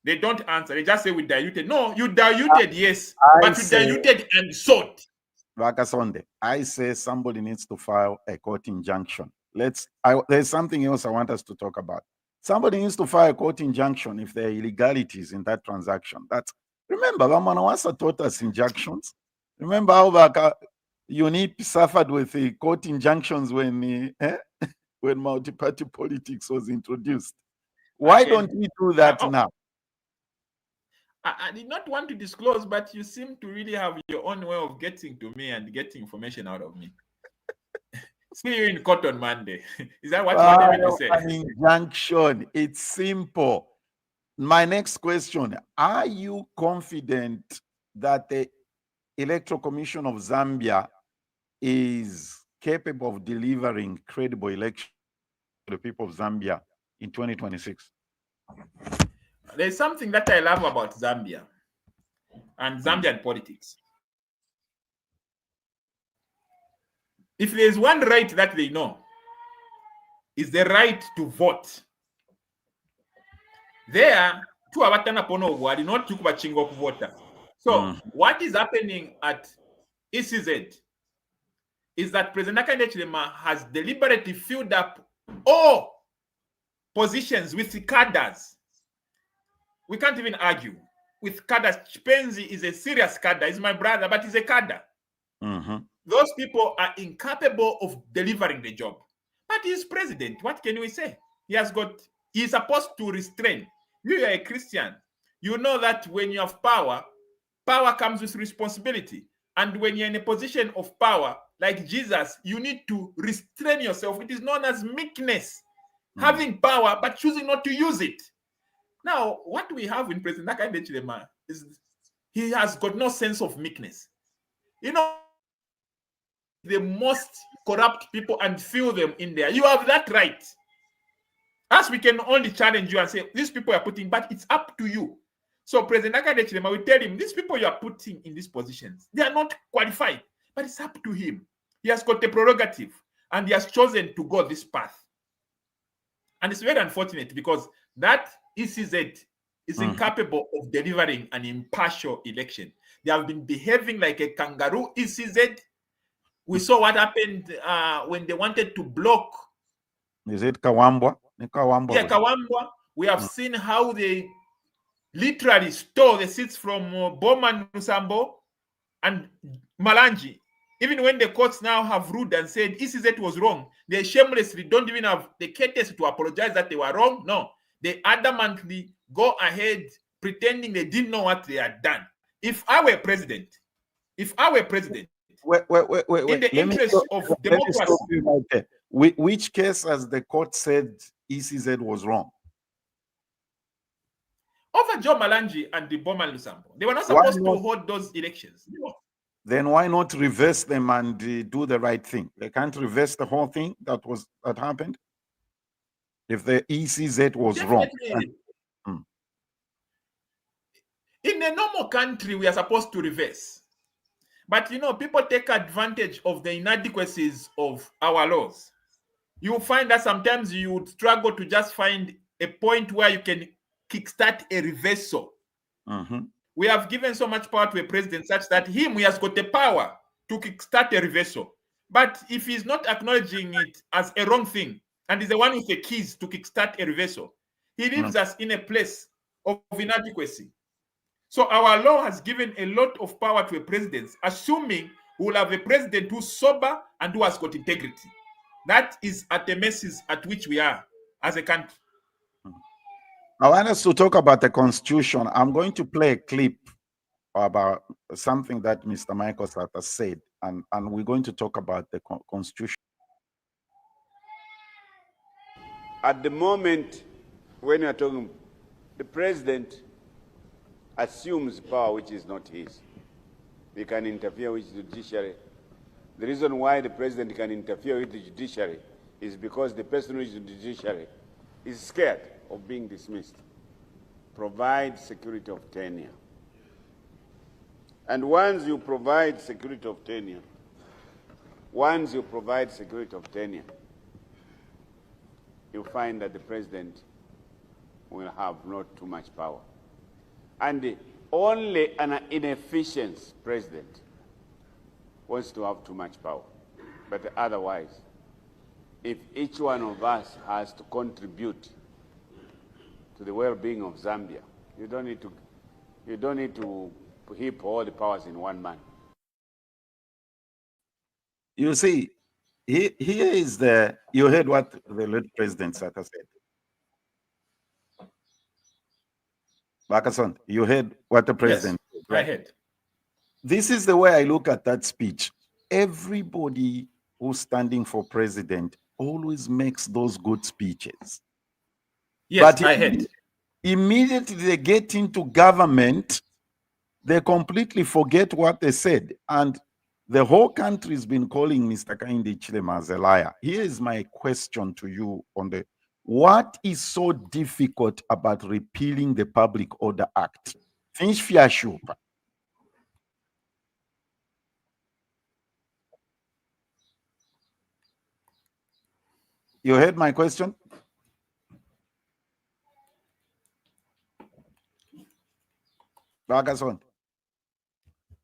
They don't answer. They just say we diluted. No, you diluted, yes, but you diluted and sold. Kasonde, I say somebody needs to file a court injunction. There's something else I want us to talk about. Somebody needs to file a court injunction if there are illegalities in that transaction. Remember, Ramanawasa taught us injunctions. Remember how UNIP suffered with the court injunctions when multi-party politics was introduced. Why don't we do that now? I did not want to disclose, but you seem to really have your own way of getting to me and getting information out of me. See you in court on Monday. Is that what you want me to say? An injunction. It's simple. My next question, are you confident that the Electoral Commission of Zambia is capable of delivering credible elections to the people of Zambia in 2026? There's something that I love about Zambia and Zambian politics. If there's one right that they know, is the right to vote. There, two abatana pono wali not tukuba chingo kuvota. So what is happening at ECZ is that President Hakainde has deliberately filled up all positions with the cadres. We can't even argue with cadres. Chipenzi is a serious cadre. He's my brother, but he's a cadre. Those people are incapable of delivering the job. But he's president. What can we say? He's supposed to restrain. You are a Christian. You know that when you have power, power comes with responsibility. And when you're in a position of power, like Jesus, you need to restrain yourself. It is known as meekness. Having power, but choosing not to use it. Now, what we have in President Hakainde is he has got no sense of meekness. You know, the most corrupt people and fill them in there. You have that right. As we can only challenge you and say, these people are putting, but it's up to you. So President Hakainde will tell him, these people you are putting in these positions, they are not qualified, but it's up to him. He has got the prerogative and he has chosen to go this path. And it's very unfortunate because that ECZ is incapable of delivering an impartial election. They have been behaving like a kangaroo ECZ. We saw what happened when they wanted to block. Is it Kawambwa? Yeah, Kawambwa. We have seen how they literally stole the seats from Boma Nusambo And Malanji, even when the courts now have ruled and said ECZ was wrong, they shamelessly don't even have the courtesy to apologize that they were wrong. No, they adamantly go ahead pretending they didn't know what they had done. If I were president, wait. in the interest of democracy. Right, which case has the court said ECZ was wrong? Over Joe Malanji and the Boma Lusambo, they were not supposed to hold those elections. No. Then why not reverse them and do the right thing? They can't reverse the whole thing that happened. If the ECZ was wrong. In a normal country, we are supposed to reverse. But people take advantage of the inadequacies of our laws. You will find that sometimes you would struggle to just find a point where you can kickstart a reversal. We have given so much power to a president such that he has got the power to kickstart a reversal. But if he's not acknowledging it as a wrong thing and is the one with the keys to kickstart a reversal, he leaves us in a place of inadequacy. So our law has given a lot of power to a president, assuming we will have a president who's sober and who has got integrity. That is at the messes at which we are as a country. I want us to talk about the Constitution. I'm going to play a clip about something that Mr. Michael Sata said, and we're going to talk about the Constitution. At the moment, when you're talking, the president assumes power which is not his. He can interfere with the judiciary. The reason why the president can interfere with the judiciary is because the person who is in the judiciary is scared of being dismissed. Provide security of tenure. And once you provide security of tenure, you find that the president will have not too much power. And only an inefficient president wants to have too much power. But otherwise, if each one of us has to contribute to the well-being of Zambia, you don't need to heap all the powers in one man. You see, here is you heard what the late President Sata said. Kasonde, you heard what the president said, right? I heard. This is the way I look at that speech. Everybody who's standing for president always makes those good speeches. Yes, but I heard. Immediately they get into government, they completely forget what they said. And the whole country's been calling Mr. Hakainde Hichilema as a liar. Here is my question to you on what is so difficult about repealing the Public Order Act? You heard my question? Kasonde.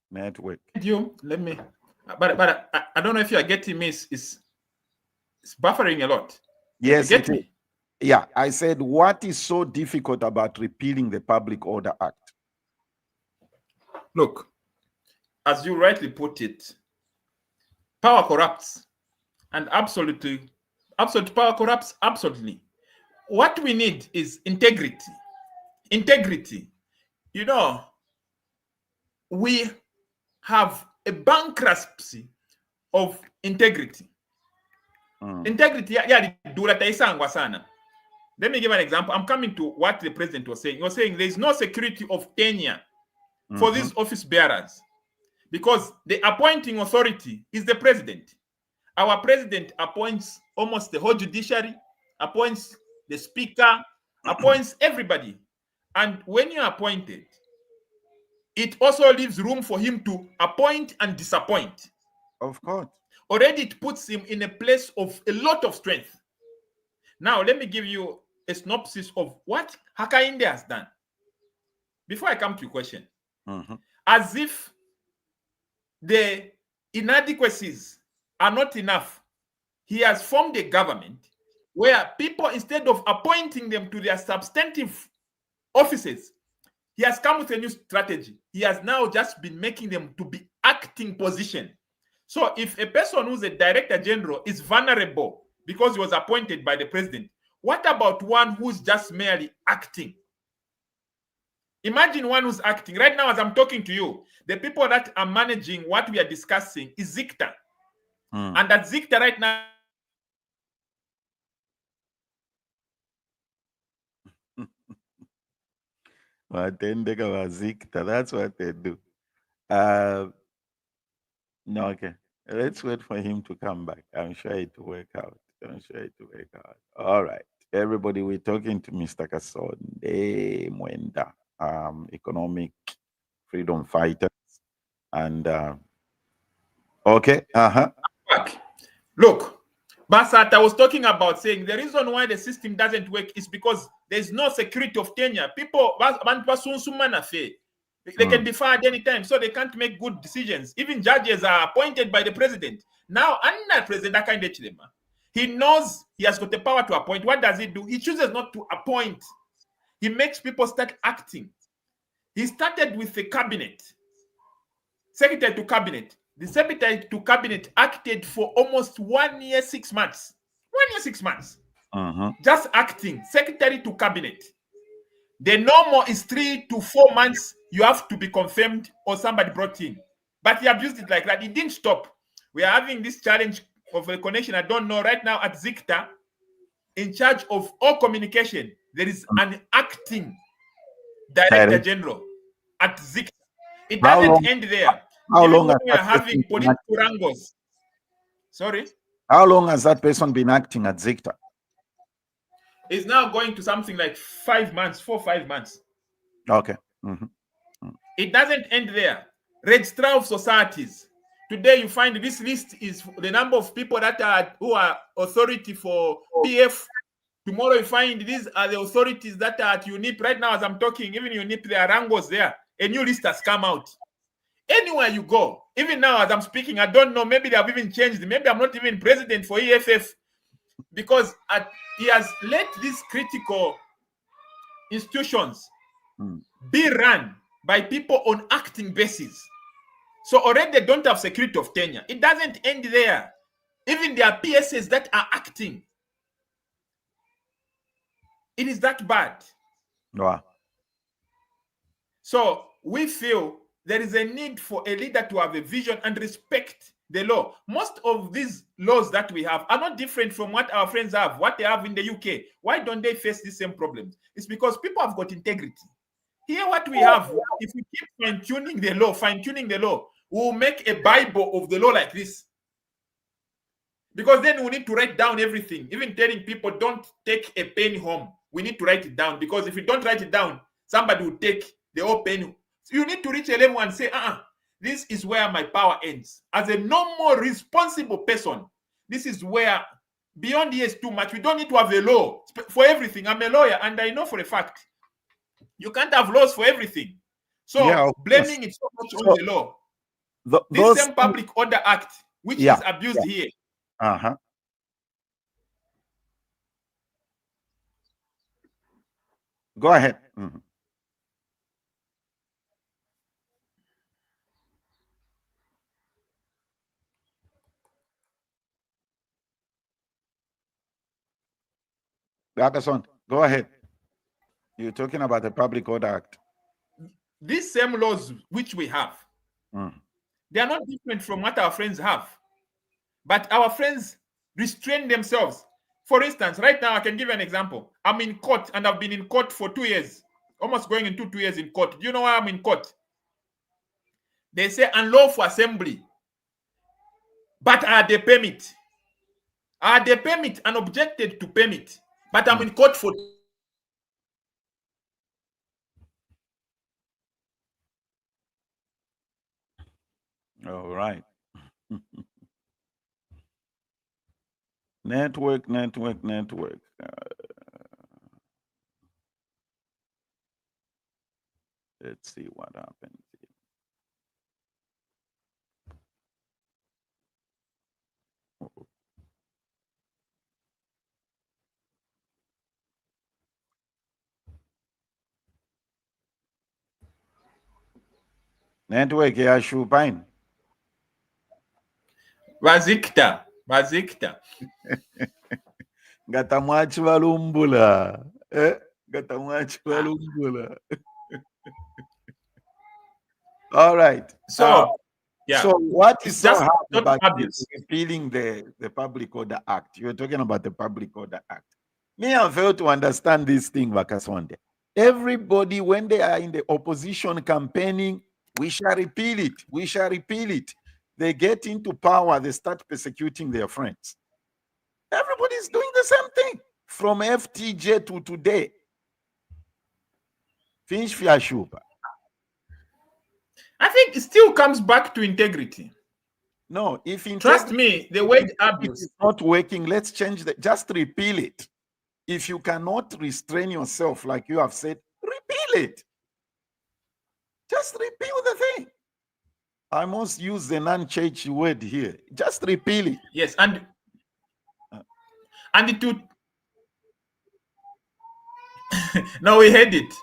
Network. Let me. But I don't know if you are getting me. It's buffering a lot. Yes, get me. Yeah, I said, what is so difficult about repealing the Public Order Act? Look, as you rightly put it, power corrupts, and absolute power corrupts absolutely. What we need is integrity. Integrity. We have a bankruptcy of integrity. Integrity, sana. Let me give an example. I'm coming to what the president was saying. He was saying there is no security of tenure for these office bearers because the appointing authority is the president. Our president appoints almost the whole judiciary, appoints the speaker, appoints everybody. And when you're appointed, it also leaves room for him to appoint and disappoint. Of course. Already it puts him in a place of a lot of strength. Now, let me give you a synopsis of what Hakainde has done. Before I come to your question, as if the inadequacies are not enough, he has formed a government where people, instead of appointing them to their substantive offices, he has come with a new strategy. He has now just been making them to be acting position. So if a person who's a director general is vulnerable because he was appointed by the president, what about one who's just merely acting? Imagine one who's acting. Right now, as I'm talking to you, the people that are managing what we are discussing is Zicta. And that Zicta right now. That's what they do. No, okay. Let's wait for him to come back. I'm sure it will work out. All right. Everybody, we're talking to Mr. Kasonde Mwenda, economic freedom fighter. And okay. Look, Basat, I was talking about saying the reason why the system doesn't work is because there's no security of tenure. People, they can be fired anytime, so they can't make good decisions. Even judges are appointed by the president. Now, under President Akandechilema, he knows he has got the power to appoint. What does he do? He chooses not to appoint. He makes people start acting. He started with the cabinet, secretary to cabinet. The secretary to cabinet acted for almost 1 year, 6 months. 1 year, 6 months. Just acting, secretary to cabinet. The normal is 3 to 4 months. You have to be confirmed or somebody brought in. But he abused it like that. It didn't stop. We are having this challenge of a connection. I don't know right now at Zicta, in charge of all communication, there is an acting director general at Zicta. It doesn't end there. How long when we are having political wrangles? Sorry? How long has that person been acting at Zicta? It's now going to something like 5 months, 4 or 5 months. Okay. It doesn't end there. Registrar of societies. Today you find this list is the number of people that are who are authority for PF. Tomorrow you find these are the authorities that are at UNIP. Right now as I'm talking, even UNIP, there are wrangles there. A new list has come out. Anywhere you go, even now as I'm speaking, I don't know, maybe they have even changed. Maybe I'm not even president for EFF because he has let these critical institutions be run by people on acting basis. So already they don't have security of tenure. It doesn't end there. Even there are PSs that are acting. It is that bad. Wow. So we feel there is a need for a leader to have a vision and respect the law. Most of these laws that we have are not different from what our friends have, what they have in the UK. Why don't they face the same problems? It's because people have got integrity. Here what we have, if we keep fine-tuning the law, we'll make a Bible of the law like this. Because then we need to write down everything. Even telling people don't take a pen home. We need to write it down. Because if you don't write it down, somebody will take the whole pen. So you need to reach a level and say, this is where my power ends. As a normal, responsible person, this is where, beyond here is too much. We don't need to have a law for everything. I'm a lawyer, and I know for a fact, you can't have laws for everything. So blaming it so much on the law. This same Public Order Act, which is abused here. Go ahead. Kasonde, go ahead. You're talking about the Public Order Act. These same laws which we have, they are not different from what our friends have. But our friends restrain themselves. For instance, right now, I can give you an example. I'm in court, and I've been in court for 2 years, almost going into 2 years in court. Do you know why I'm in court? They say unlawful assembly, but I had a permit. I had a permit and objected to permit, but I'm in court for. All right. Network. Let's see what happens. Network, yeah, Shupine. Vazikta. Gatamwachi valumbula. Gatamwachi valumbula. All right. So, yeah. So what is so hard about obvious. repealing the Public Order Act? You're talking about the Public Order Act. Me, I fail to understand this thing, Kasonde. Everybody, when they are in the opposition campaigning, we shall repeal it. We shall repeal it. They get into power, they start persecuting their friends. Everybody's doing the same thing from FTJ to today. Finish Fiashupa. I think it still comes back to integrity. No, if trust me, the word abuse is not working, let's change that. Just repeal it. If you cannot restrain yourself, like you have said, repeal it. Just repeal the thing. I must use the non-church word here. Just repeal it. Yes, and it would. Now we heard it.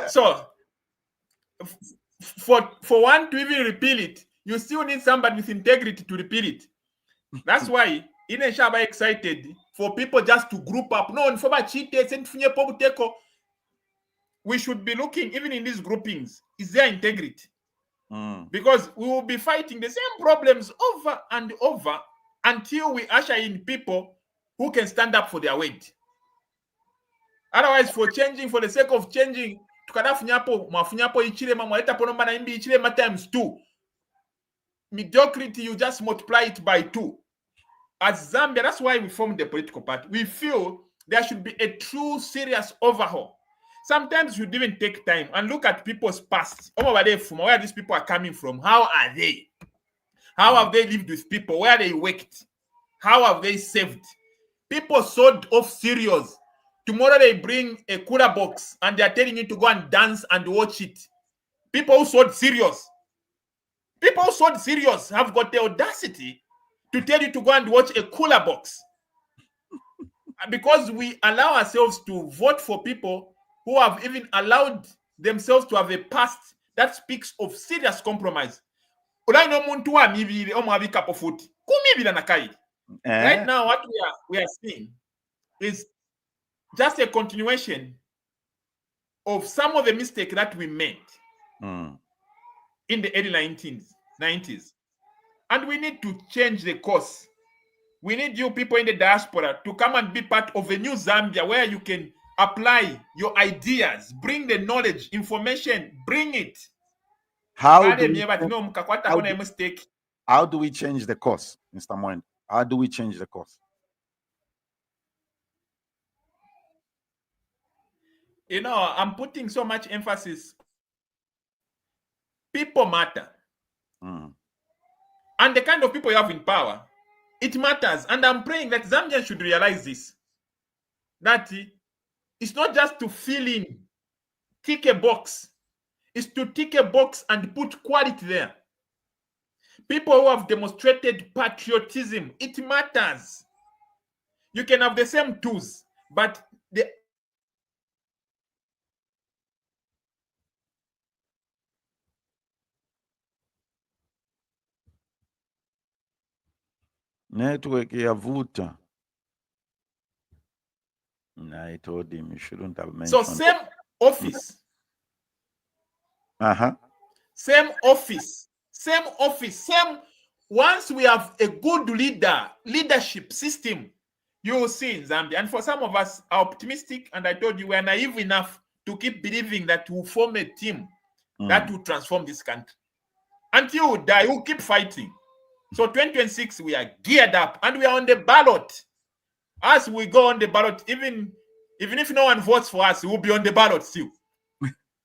So for one to even repeal it, you still need somebody with integrity to repeal it. That's why in a shaba excited for people just to group up. No, we should be looking even in these groupings. Is there integrity? Because we will be fighting the same problems over and over until we usher in people who can stand up for their weight. Otherwise, for the sake of changing, times 2. Mediocrity, you just multiply it by 2. As Zambia, that's why we formed the political party. We feel there should be a true, serious overhaul. Sometimes you even take time and look at people's past. Where these people are coming from. How are they? How have they lived with people? Where they worked? How have they saved? People sold off cereals. Tomorrow they bring a cooler box and they are telling you to go and dance and watch it. People who sold cereals. People who sold cereals have got the audacity to tell you to go and watch a cooler box. Because we allow ourselves to vote for people who have even allowed themselves to have a past that speaks of serious compromise. Right now, what we are seeing is just a continuation of some of the mistakes that we made in the early 90s. And we need to change the course. We need you people in the diaspora to come and be part of a new Zambia where you can apply your ideas, bring the knowledge, information, bring it. How do we change the course, Mr. Mwenda? How do we change the course? You know, I'm putting so much emphasis. People matter. And the kind of people you have in power, it matters. And I'm praying that Zambians should realize this. That it's not just to fill in, tick a box. It's to tick a box and put quality there. People who have demonstrated patriotism, it matters. You can have the same tools, but the network yavuta. I told him you shouldn't have mentioned. So same office. Same office. Once we have a good leadership system, you will see in Zambia. And for some of us are optimistic, and I told you we are naive enough to keep believing that we'll form a team that will transform this country. Until we die, we'll keep fighting. So 2026, we are geared up and we are on the ballot. As we go on the ballot, even if no one votes for us, we'll be on the ballot still.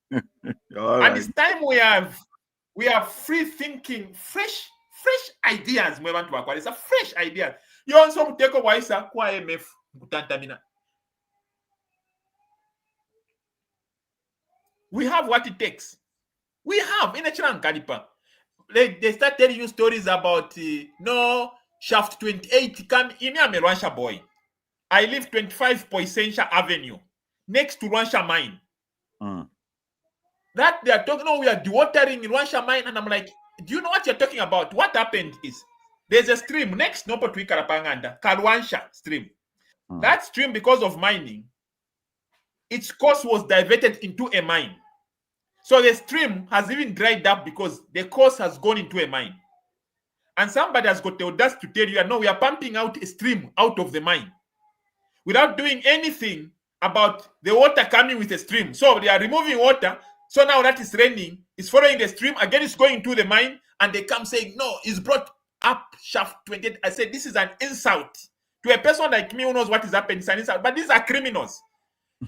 And it's time we have free thinking, fresh ideas. It's a fresh idea. You also take a wiser MF. We have what it takes. We have in a Kalipa. They start telling you stories about no shaft 28 come in a Rwansha boy. I live 25 Poisensha Avenue next to Rwansha mine. that they are talking, no, we are dewatering in Rwansha mine. And I'm like, do you know what you're talking about? What happened is there's a stream next Nopo to Ikarapanganda, Karwansha stream. That stream, because of mining, its course was diverted into a mine. So the stream has even dried up because the course has gone into a mine. And somebody has got the audacity to tell you, no, we are pumping out a stream out of the mine without doing anything about the water coming with the stream. So they are removing water. So now that is raining, it's following the stream. Again, it's going into the mine. And they come saying, no, it's brought up shaft 28. I said, this is an insult. To a person like me who knows what is happening, it's an insult. But these are criminals.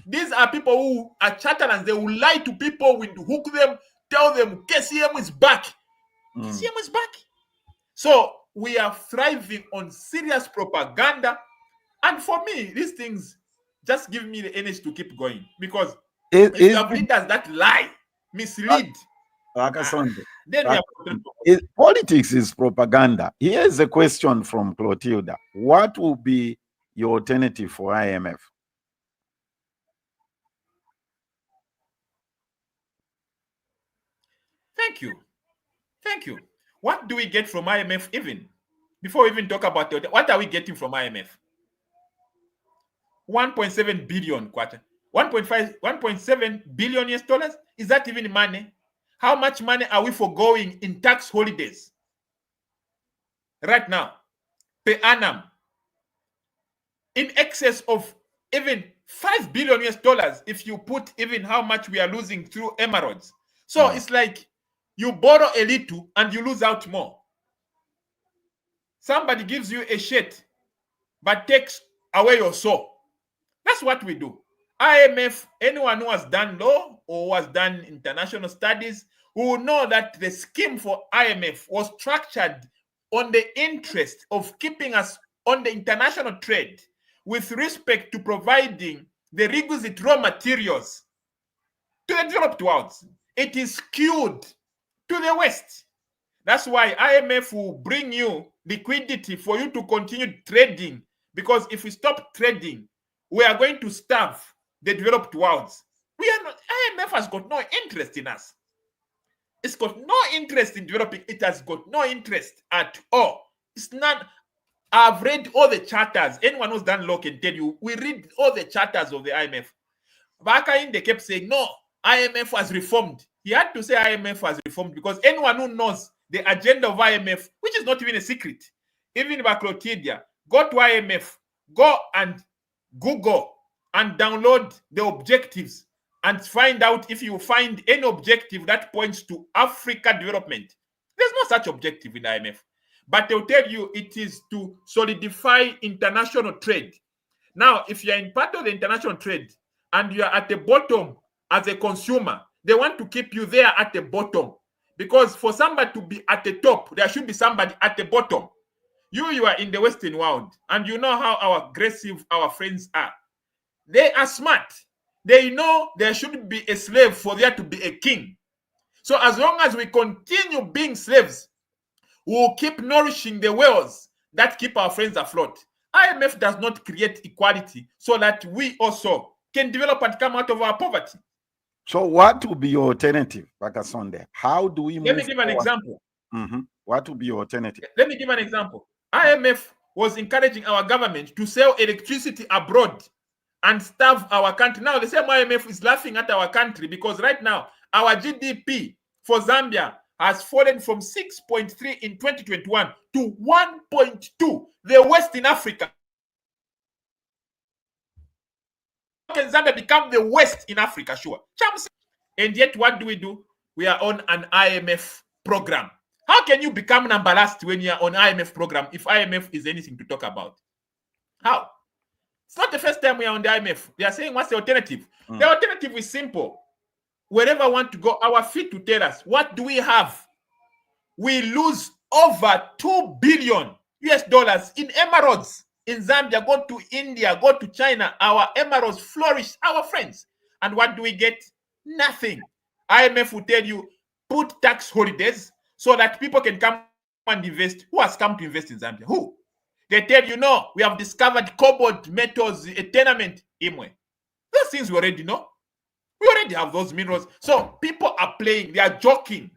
These are people who are charlatans. They will lie to people, will hook them, tell them KCM is back. KCM is back. So we are thriving on serious propaganda. And for me, these things just give me the energy to keep going. Because if you have leaders that lie, mislead, then politics is propaganda. Here's a question from Clotilda. What will be your alternative for IMF? Thank you. Thank you. What do we get from IMF even? Before we even talk about it, what are we getting from IMF? 1.7 billion quarter. 1.7 billion US dollars? Is that even money? How much money are we foregoing in tax holidays right now per annum? In excess of even 5 billion US dollars if you put even how much we are losing through emeralds. So it's like you borrow a little and you lose out more. Somebody gives you a shirt but takes away your soul. That's what we do. IMF, anyone who has done law or has done international studies will know that the scheme for IMF was structured on the interest of keeping us on the international trade with respect to providing the requisite raw materials to the developed world. It is skewed to the West. That's why IMF will bring you liquidity for you to continue trading, because if we stop trading, we are going to starve the developed worlds. We are not, IMF has got no interest in us. It's got no interest in developing. It has got no interest at all. It's not. I've read all the charters. Anyone who's done law can tell you, we read all the charters of the IMF. Bakain, they kept saying, no, IMF was reformed. He had to say IMF was reformed because anyone who knows the agenda of IMF, which is not even a secret, even Baclotidia, go to IMF, go and Google and download the objectives and find out if you find any objective that points to Africa development. There's no such objective in IMF. But they'll tell you it is to solidify international trade. Now, if you're in part of the international trade and you're at the bottom as a consumer, they want to keep you there at the bottom. Because for somebody to be at the top, there should be somebody at the bottom. You are in the Western world, and you know how aggressive our friends are. They are smart. They know there should be a slave for there to be a king. So as long as we continue being slaves, we will keep nourishing the wells that keep our friends afloat. IMF does not create equality so that we also can develop and come out of our poverty. So what would be your alternative, Kasonde? How do we move Let me give an example. What would be your alternative? Let me give an example. IMF was encouraging our government to sell electricity abroad and starve our country. Now, the same IMF is laughing at our country because right now, our GDP for Zambia has fallen from 6.3 in 2021 to 1.2. The West in Africa. How can Zambia become the West in Africa? Sure. And yet, what do? We are on an IMF program. How can you become number last when you are on IMF program if IMF is anything to talk about? How? It's not the first time we are on the IMF. They are saying, what's the alternative? The alternative is simple. Wherever I want to go, our feet to tell us, what do we have? We lose over 2 billion US dollars in emeralds in Zambia. Go to India, go to China. Our emeralds flourish, our friends. And what do we get? Nothing. IMF will tell you, put tax holidays so that people can come and invest. Who has come to invest in Zambia? Who? They tell you, no, we have discovered cobalt metals, a tenement. Those things we already know. We already have those minerals. So people are playing, they are joking.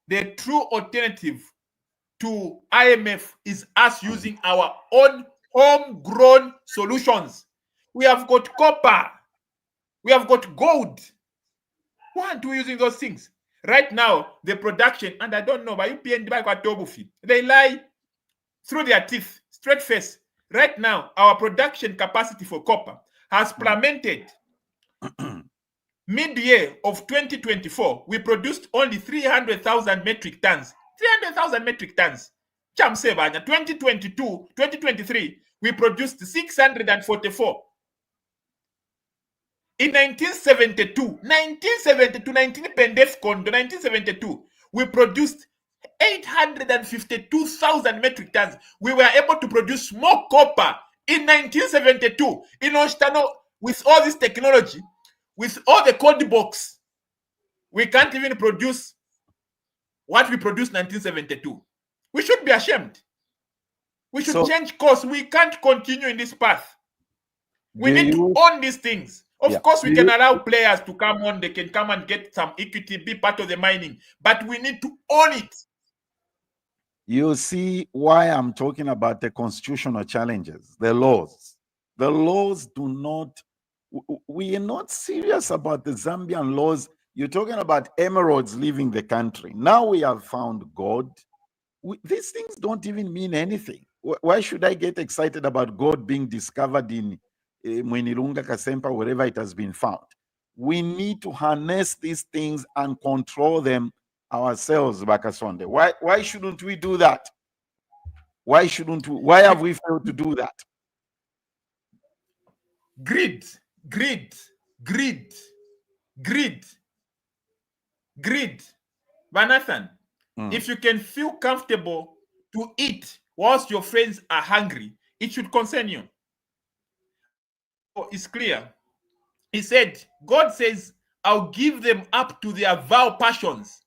The true alternative to IMF is us using our own homegrown solutions. We have got copper. We have got gold. Why aren't we using those things? Right now, the production, and I don't know, but they lie through their teeth, straight face. Right now, our production capacity for copper has plummeted. Mid-year of 2024, we produced only 300,000 metric tons. 300,000 metric tons. 2022, 2023, we produced 644. In 1972, we produced 852,000 metric tons. We were able to produce more copper in 1972. In Ostano, with all this technology, with all the code box, we can't even produce what we produced in 1972. We should be ashamed. We should change course. We can't continue in this path. We need to own these things. Of course, we can allow players to come on. They can come and get some equity, be part of the mining. But we need to own it. You see why I'm talking about the constitutional challenges, the laws. The laws do not, we are not serious about the Zambian laws. You're talking about emeralds leaving the country. Now we have found gold. These things don't even mean anything. Why should I get excited about gold being discovered in Mwenilunga, Kasempa, wherever it has been found? We need to harness these things and control them ourselves, Kasonde. Why shouldn't we do that? Why shouldn't we? Why have we failed to do that? Greed. Vanathan, if you can feel comfortable to eat whilst your friends are hungry, it should concern you. It's clear. He said, God says, I'll give them up to their vile passions,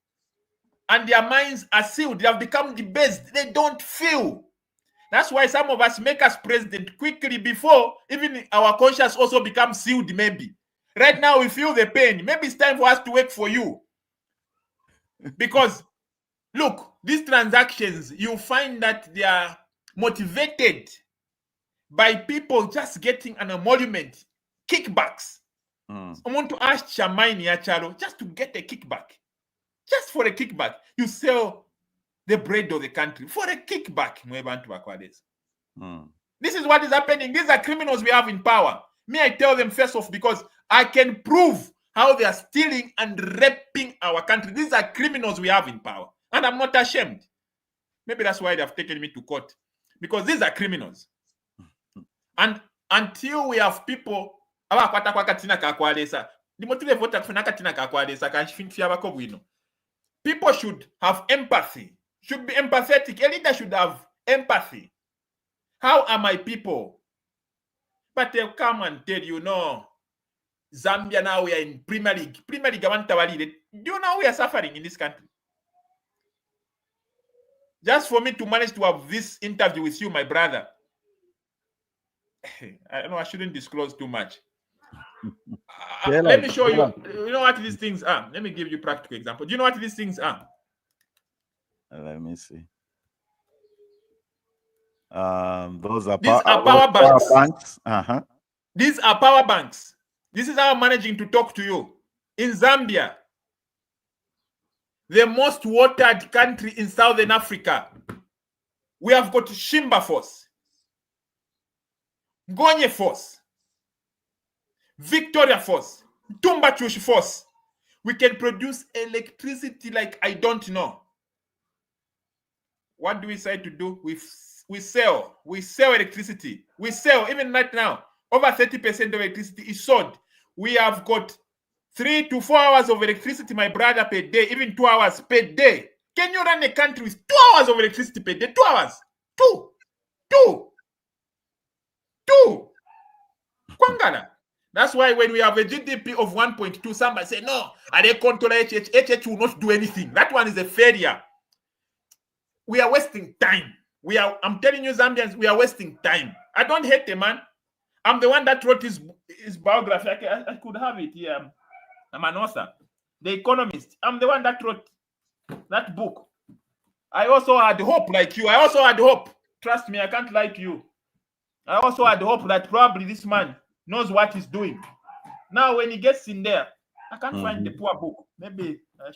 and their minds are sealed. They have become debased. They don't feel. That's why some of us make us president quickly before even our conscience also becomes sealed, maybe. Right now, we feel the pain. Maybe it's time for us to work for you. Because, look, these transactions, you find that they are motivated by people just getting an emolument, kickbacks. I want to ask Chamaini Acharo just to get a kickback. Just for a kickback. You sell the bread of the country for a kickback. This is what is happening. These are criminals we have in power. Me, I tell them first off because I can prove how they are stealing and raping our country. These are criminals we have in power. And I'm not ashamed. Maybe that's why they have taken me to court. Because these are criminals. And until we have people, people should have empathy, should be empathetic. A leader should have empathy. How are my people? But they'll come and tell you, no, Zambia now we are in Premier League. Premier League, do you know we are suffering in this country? Just for me to manage to have this interview with you, my brother, I know I shouldn't disclose too much. Let me show you. You know what these things are? Let me give you a practical example. Do you know what these things are? Let me see. These are power banks. Uh-huh. These are power banks. This is how I'm managing to talk to you. In Zambia, the most watered country in Southern Africa, we have got Shimba Force, Gonye Force, Victoria Force, Tumbachushi Force. We can produce electricity like I don't know. What do we decide to do? We sell electricity. We sell, even right now, over 30% of electricity is sold. We have got 3 to 4 hours of electricity, my brother, per day, even 2 hours per day. Can you run a country with 2 hours of electricity per day? 2 hours. Two. Kwangala. That's why when we have a GDP of 1.2, somebody say, no, and they control HH. HH will not do anything. That one is a failure. We are wasting time. I'm telling you, Zambians, we are wasting time. I don't hate the man. I'm the one that wrote his biography. I could have it here. I'm an author. The Economist. I'm the one that wrote that book. I also had hope like you. I also had hope. Trust me, I can't lie to you. I also had hope that probably this man knows what he's doing. Now, when he gets in there, I can't find the poor book. Maybe I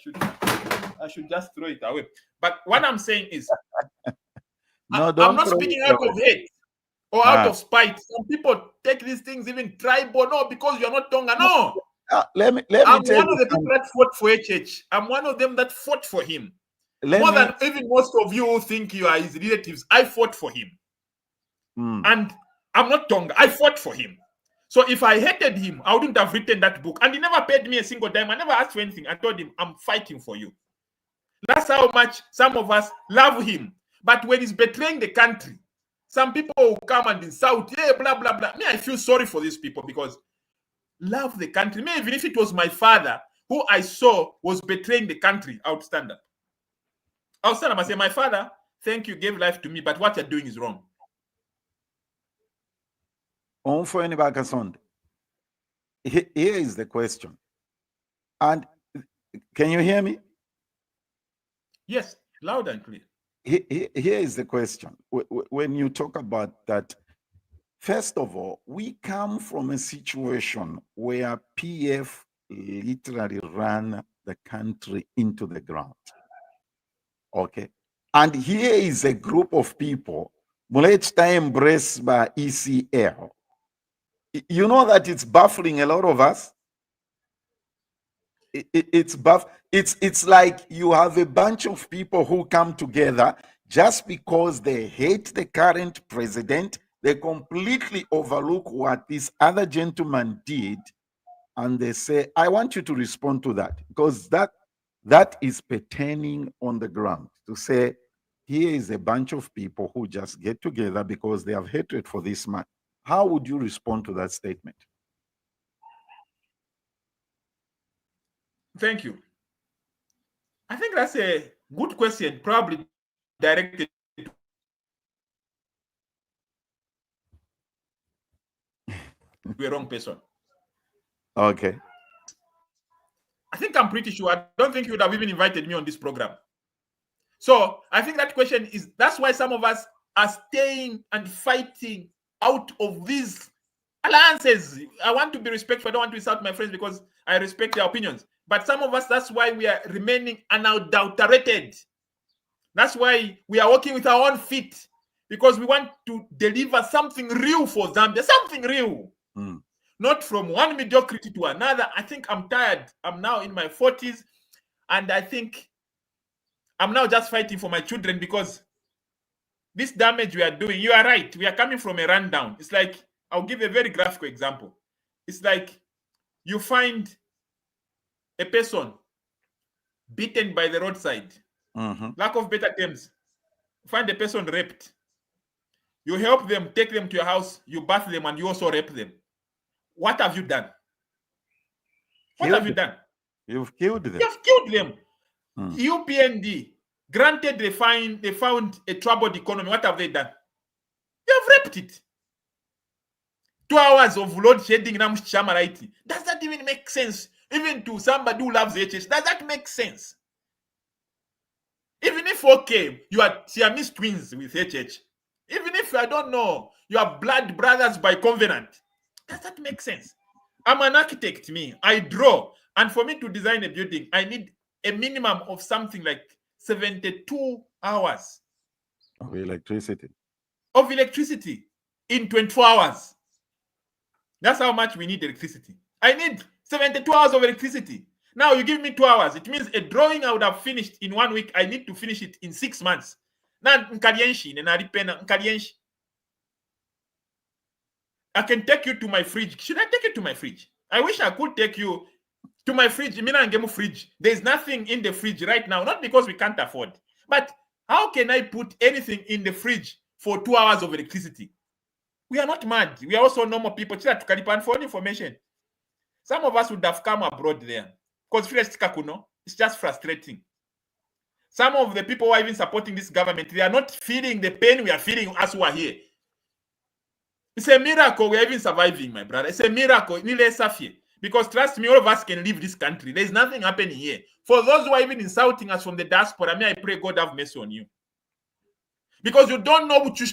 should just throw it away. But what I'm saying is, I'm not speaking out of hate or out of spite. Some people take these things even tribal. No, because you're not Tonga. No. Let me I'm tell one you of the people that fought for HH. I'm one of them that fought for him. More than even most of you who think you are his relatives. I fought for him. And I'm not Tonga. I fought for him. So if I hated him, I wouldn't have written that book. And he never paid me a single dime. I never asked for anything. I told him, I'm fighting for you. That's how much some of us love him. But when he's betraying the country, some people will come and insult, yeah, blah, blah, blah. Me, I feel sorry for these people because love the country. Me, even if it was my father who I saw was betraying the country, I would stand up. I would stand up and say, my father, thank you, gave life to me, but what you're doing is wrong. Here is the question. And can you hear me? Yes, loud and clear. Here is the question. When you talk about that, first of all, we come from a situation where PF literally ran the country into the ground. Okay. And here is a group of people, embraced by ECL. You know that it's baffling a lot of us. It's like you have a bunch of people who come together just because they hate the current president. They completely overlook what this other gentleman did, and they say, I want you to respond to that, because that is pertaining on the ground to say, here is a bunch of people who just get together because they have hatred for this man. How would you respond to that statement? Thank you. I think that's a good question, probably directed to the wrong person. Okay. I think I'm pretty sure. I don't think you would have even invited me on this program. So I think that question is, that's why some of us are staying and fighting out of these alliances. I want to be respectful. I don't want to insult my friends because I respect their opinions. But some of us, that's why we are remaining unadulterated. That's why we are walking with our own feet, because we want to deliver something real for Zambia, something real. Not from one mediocrity to another. I think I'm tired. I'm now in my 40s, and I think I'm now just fighting for my children, because this damage we are doing, you are right, we are coming from a rundown. It's like, I'll give a very graphical example. It's like you find a person beaten by the roadside. Lack of better terms. Find a person raped. You help them, take them to your house, you bath them, and you also rape them. What have you done? What have you done? You've killed them. You've killed them. UPND, granted they found a troubled economy. What have they done? They have raped it. 2 hours of load shedding. Does that even make sense? Even to somebody who loves HH, does that make sense? Even if, okay, you are Siamese twins with HH, even if, I don't know, you are blood brothers by covenant, does that make sense? I'm an architect, me. I draw. And for me to design a building, I need a minimum of something like 72 hours. Of electricity. Of electricity in 24 hours. That's how much we need electricity. I need 72 hours of electricity. Now you give me 2 hours. It means a drawing I would have finished in 1 week, I need to finish it in 6 months. Now, I can take you to my fridge. Should I take you to my fridge? I wish I could take you to my fridge. There's nothing in the fridge right now, not because we can't afford. But how can I put anything in the fridge for 2 hours of electricity? We are not mad. We are also normal people. And for information, some of us would have come abroad there. Because it's just frustrating. Some of the people who are even supporting this government, they are not feeling the pain we are feeling as who are here. It's a miracle we're even surviving, my brother. It's a miracle. Because trust me, all of us can leave this country. There's nothing happening here. For those who are even insulting us from the diaspora, I pray God have mercy on you. Because you don't know what you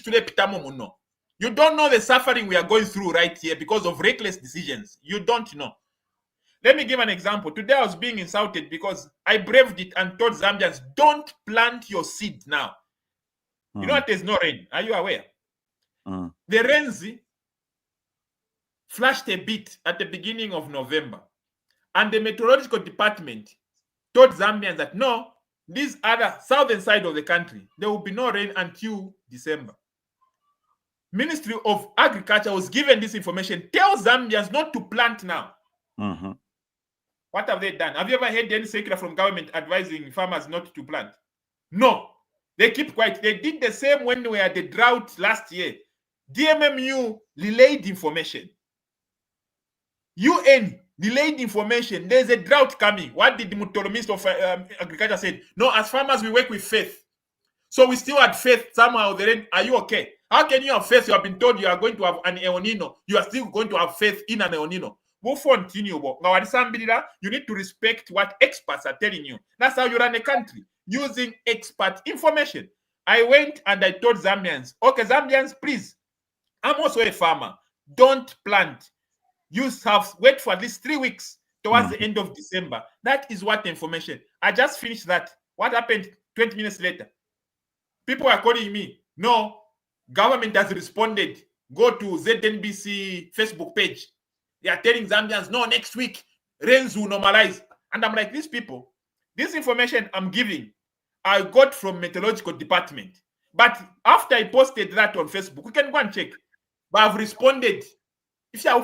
don't know the suffering we are going through right here because of reckless decisions. You don't know. Let me give an example. Today I was being insulted because I braved it and told Zambians, don't plant your seed now. You know what? There's no rain. Are you aware? The rains flashed a bit at the beginning of November. And the meteorological department told Zambians that no, this other southern side of the country, there will be no rain until December. Ministry of Agriculture was given this information. Tell Zambians not to plant now. What have they done? Have you ever heard any circular from government advising farmers not to plant? No. They keep quiet. They did the same when we had the drought last year. DMMU relayed information. UN delayed information. There's a drought coming. What did the Minister of Agriculture say? No, as farmers, we work with faith. So we still had faith somehow. Are you okay? How can you have faith? You have been told you are going to have an El Nino. You are still going to have faith in an El Nino. We'll continue. You need to respect what experts are telling you. That's how you run a country, using expert information. I went and I told Zambians, okay, Zambians, please, I'm also a farmer. Don't plant. You have wait for at least 3 weeks towards the end of December. That is what information. I just finished that. What happened 20 minutes later? People are calling me. No, government has responded. Go to ZNBC Facebook page. They are telling Zambians, no, next week, rains will normalize. And I'm like, these people, this information I'm giving, I got from meteorological department. But after I posted that on Facebook, we can go and check. But I've responded. So I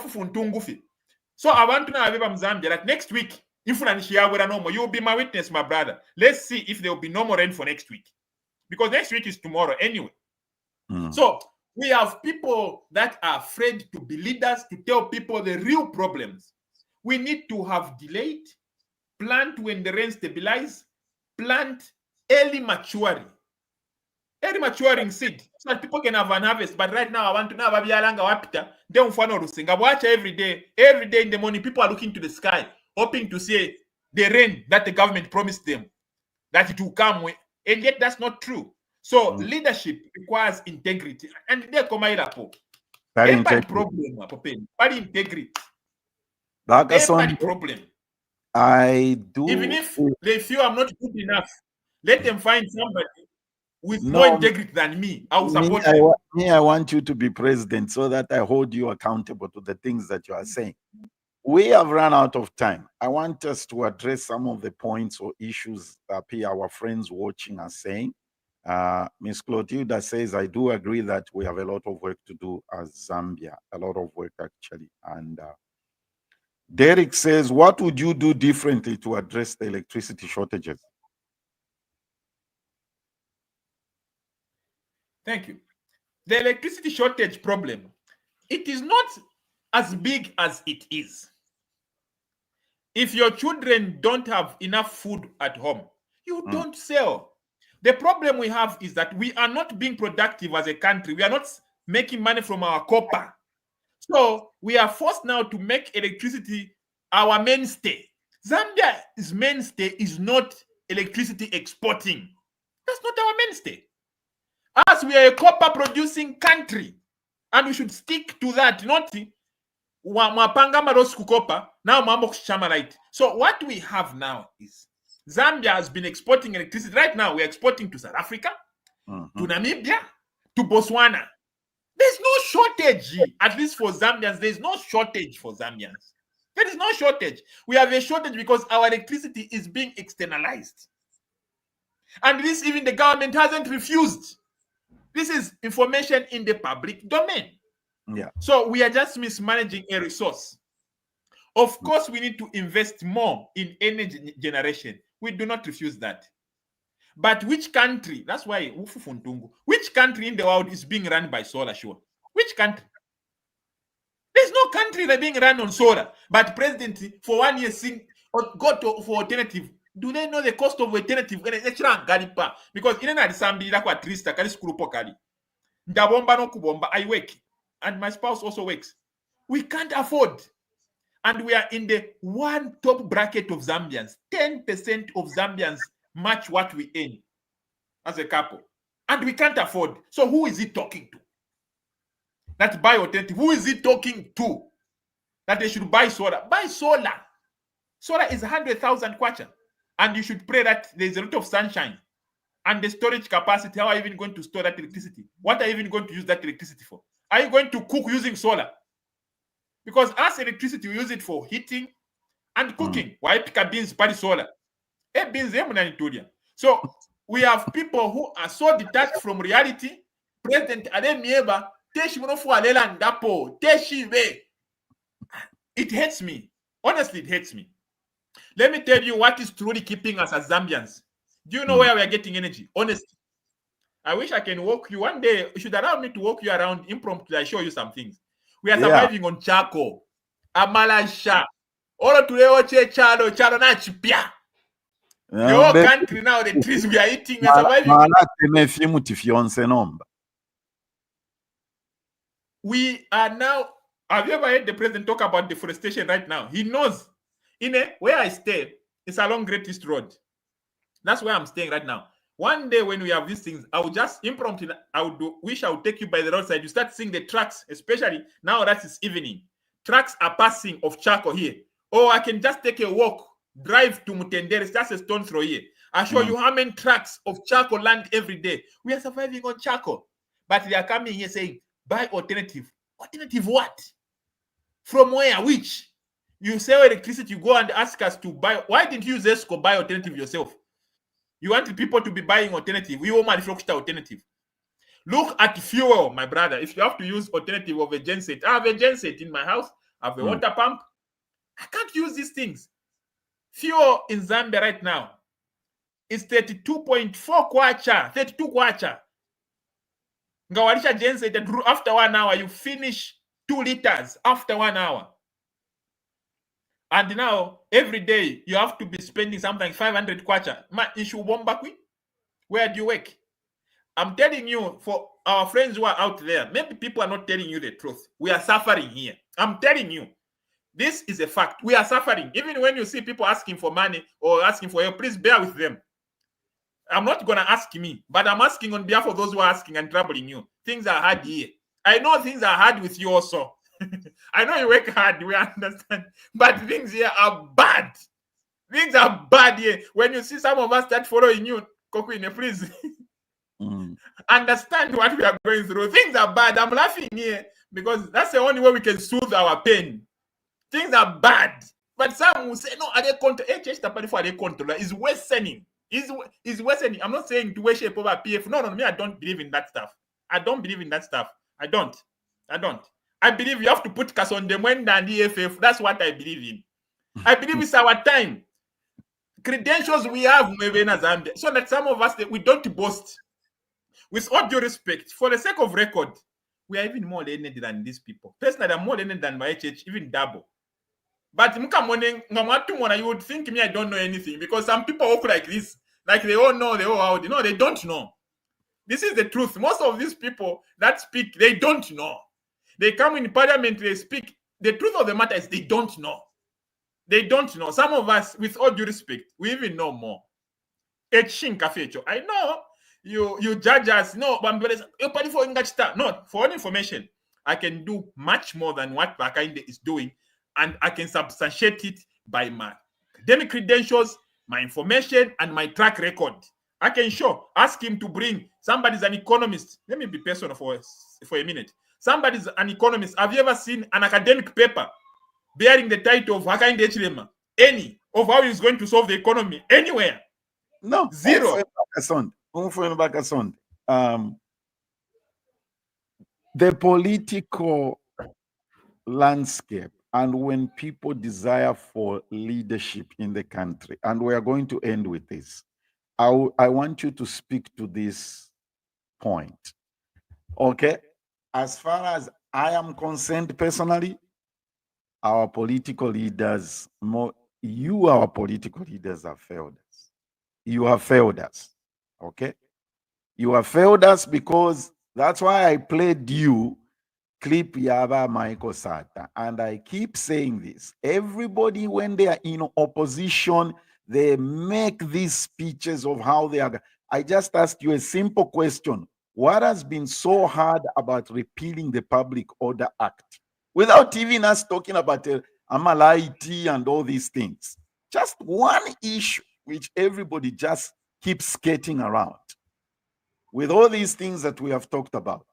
want to know about Zambia that next week, if you'll be my witness, my brother. Let's see if there will be no more rain for next week. Because next week is tomorrow anyway. So we have people that are afraid to be leaders, to tell people the real problems. We need to have delayed, plant when the rain stabilize, plant early maturing seed so that people can have an harvest. But right now, I want to know every day in the morning, people are looking to the sky, hoping to see the rain that the government promised them, that it will come. And yet that's not true. So leadership requires integrity. And there come integrity. Problem. I do. Even if they feel I'm not good enough, let them find somebody with more integrity than me. I will support you. I want you to be president so that I hold you accountable to the things that you are saying. We have run out of time. I want us to address some of the points or issues that our friends watching are saying. Ms. Clotilda says, I do agree that we have a lot of work to do as Zambia, a lot of work actually. And Derek says, what would you do differently to address the electricity shortages? Thank you. The electricity shortage problem, it is not as big as it is. If your children don't have enough food at home, you don't sell. The problem we have is that we are not being productive as a country. We are not making money from our copper. So we are forced now to make electricity our mainstay. Zambia's mainstay is not electricity exporting. That's not our mainstay. As we are a copper producing country, and we should stick to that, not now. So what we have now is Zambia has been exporting electricity. Right now, we're exporting to South Africa, to Namibia, to Botswana. There's no shortage, at least for Zambians. There's no shortage for Zambians. There is no shortage. We have a shortage because our electricity is being externalized. And this, even the government hasn't refused. This is information in the public domain. Yeah. So we are just mismanaging a resource. Of course, we need to invest more in energy generation. We do not refuse that. But which country, that's why, which country in the world is being run by solar, sure? Which country? There's no country that being run on solar. But president, for 1 year, go for alternative. Do they know the cost of alternative? Because in an assembly, like what Trista, Kali Skuru Pokali. Ndabomba no kubomba, I wake. and my spouse also works. We can't afford. And we are in the one top bracket of Zambians. 10% of Zambians match what we earn as a couple. And we can't afford. So who is he talking to? That buy alternative. Who is he talking to? That they should buy solar. Buy solar. Solar is 100,000 kwacha. And you should pray that there's a lot of sunshine. And the storage capacity, how are you even going to store that electricity? What are you even going to use that electricity for? Are you going to cook using solar? Because as electricity, we use it for heating and cooking. Why pick a beans, party solar? So we have people who are so detached from reality. President Ademieba, it hurts me. Honestly, it hurts me. Let me tell you what is truly keeping us as Zambians. Do you know where we are getting energy? Honestly. I wish I can walk you. One day, you should allow me to walk you around impromptu. I show you some things. We are surviving on charcoal. Amalasha. All of today, chalo na chipia. The whole country now, the trees we are eating, we are surviving. We are now. Have you ever heard the president talk about deforestation right now? He knows. Where I stay, it's along Great East Road. That's where I'm staying right now. One day when we have these things, I would just impromptu, wish I would take you by the roadside. You start seeing the trucks, especially now that it's evening. Trucks are passing of charcoal here. Or I can just take a walk, drive to Mutendere. It's just a stone throw here. I show you how many trucks of charcoal land every day. We are surviving on charcoal. But they are coming here saying, buy alternative. Alternative what? From where? Which? You sell electricity, you go and ask us to buy. Why didn't you use ESCO buy alternative yourself? You want people to be buying alternative. We will manufacture alternative. Look at fuel, my brother. If you have to use alternative of a genset, I have a genset in my house. I have a water pump. I can't use these things. Fuel in Zambia right now is 32.4 kwacha. 32 kwacha. Ngawalisha genset, after 1 hour, you finish 2 liters after 1 hour. And now, every day, you have to be spending something like 500 kwacha. Where do you work? I'm telling you, for our friends who are out there, maybe people are not telling you the truth. We are suffering here. I'm telling you. This is a fact. We are suffering. Even when you see people asking for money or asking for help, please bear with them. I'm not going to ask me, but I'm asking on behalf of those who are asking and troubling you. Things are hard here. I know things are hard with you also. I know you work hard, we understand. But things here are bad. Things are bad here. When you see some of us start following you, Kokwine, please understand what we are going through. Things are bad. I'm laughing here because that's the only way we can soothe our pain. Things are bad. But some will say, no, are they control? Is worsening. Is worsening. I'm not saying to worship over PF. No, me, I don't believe in that stuff. I don't believe in that stuff. I don't. I believe you have to put Kasonde Mwenda and EFF. That's what I believe in. I believe it's our time. Credentials we have, so that some of us, we don't boast. With all due respect, for the sake of record, we are even more learned than these people. Personally, I'm more learned than my HH, even double. But you would think me, I don't know anything, because some people walk like this, like they all know, they all out. No, they don't know. This is the truth. Most of these people that speak, they don't know. They come in parliament, they speak. The truth of the matter is they don't know. They don't know. Some of us, with all due respect, we even know more. I know you judge us. No, for information, I can do much more than what Bakinde is doing, and I can substantiate it by my academic credentials, my information, and my track record. I can show. Ask him to bring. Somebody's an economist. Let me be personal for a minute. Somebody's an economist. Have you ever seen an academic paper bearing the title of Hakainde Echilema? Any of how he's going to solve the economy anywhere? No. Zero. The political landscape, and when people desire for leadership in the country, and we are going to end with this, I want you to speak to this point. Okay? As far as I am concerned personally, our political leaders, our political leaders have failed us. You have failed us. Okay? You have failed us because that's why I played you clip Yaba Michael Sata. And I keep saying this. Everybody, when they are in opposition, they make these speeches of how they are. I just asked you a simple question. What has been so hard about repealing the Public Order Act? Without even us talking about Amalaiti and all these things. Just one issue which everybody just keeps skating around. With all these things that we have talked about.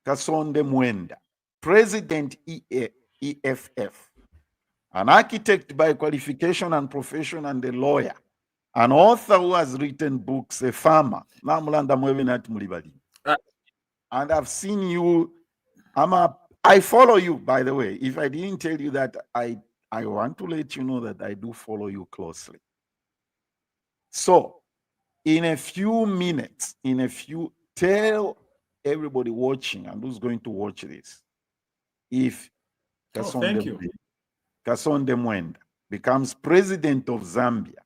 Kasonde Mwenda, President EFF, an architect by qualification and profession and a lawyer, an author who has written books, a farmer. And I've seen you, I follow you, by the way. If I didn't tell you that, I want to let you know that I do follow you closely. So, in a few minutes, tell everybody watching and who's going to watch this, if Kasonde Mwenda becomes president of Zambia,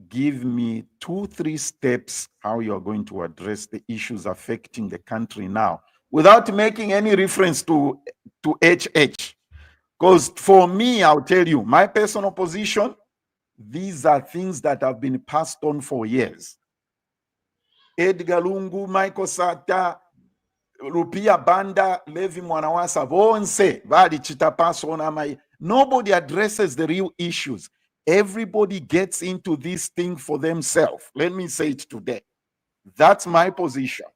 give me 2-3 steps how you are going to address the issues affecting the country now, without making any reference to HH. Because for me, I'll tell you, my personal position, these are things that have been passed on for years. Edgar Lungu, Michael Sata, Rupia Banda, Levi Mwanawasa, Bonse, Vadi Chitapaso, nobody addresses the real issues. Everybody gets into this thing for themselves. Let me say it today. That's my position.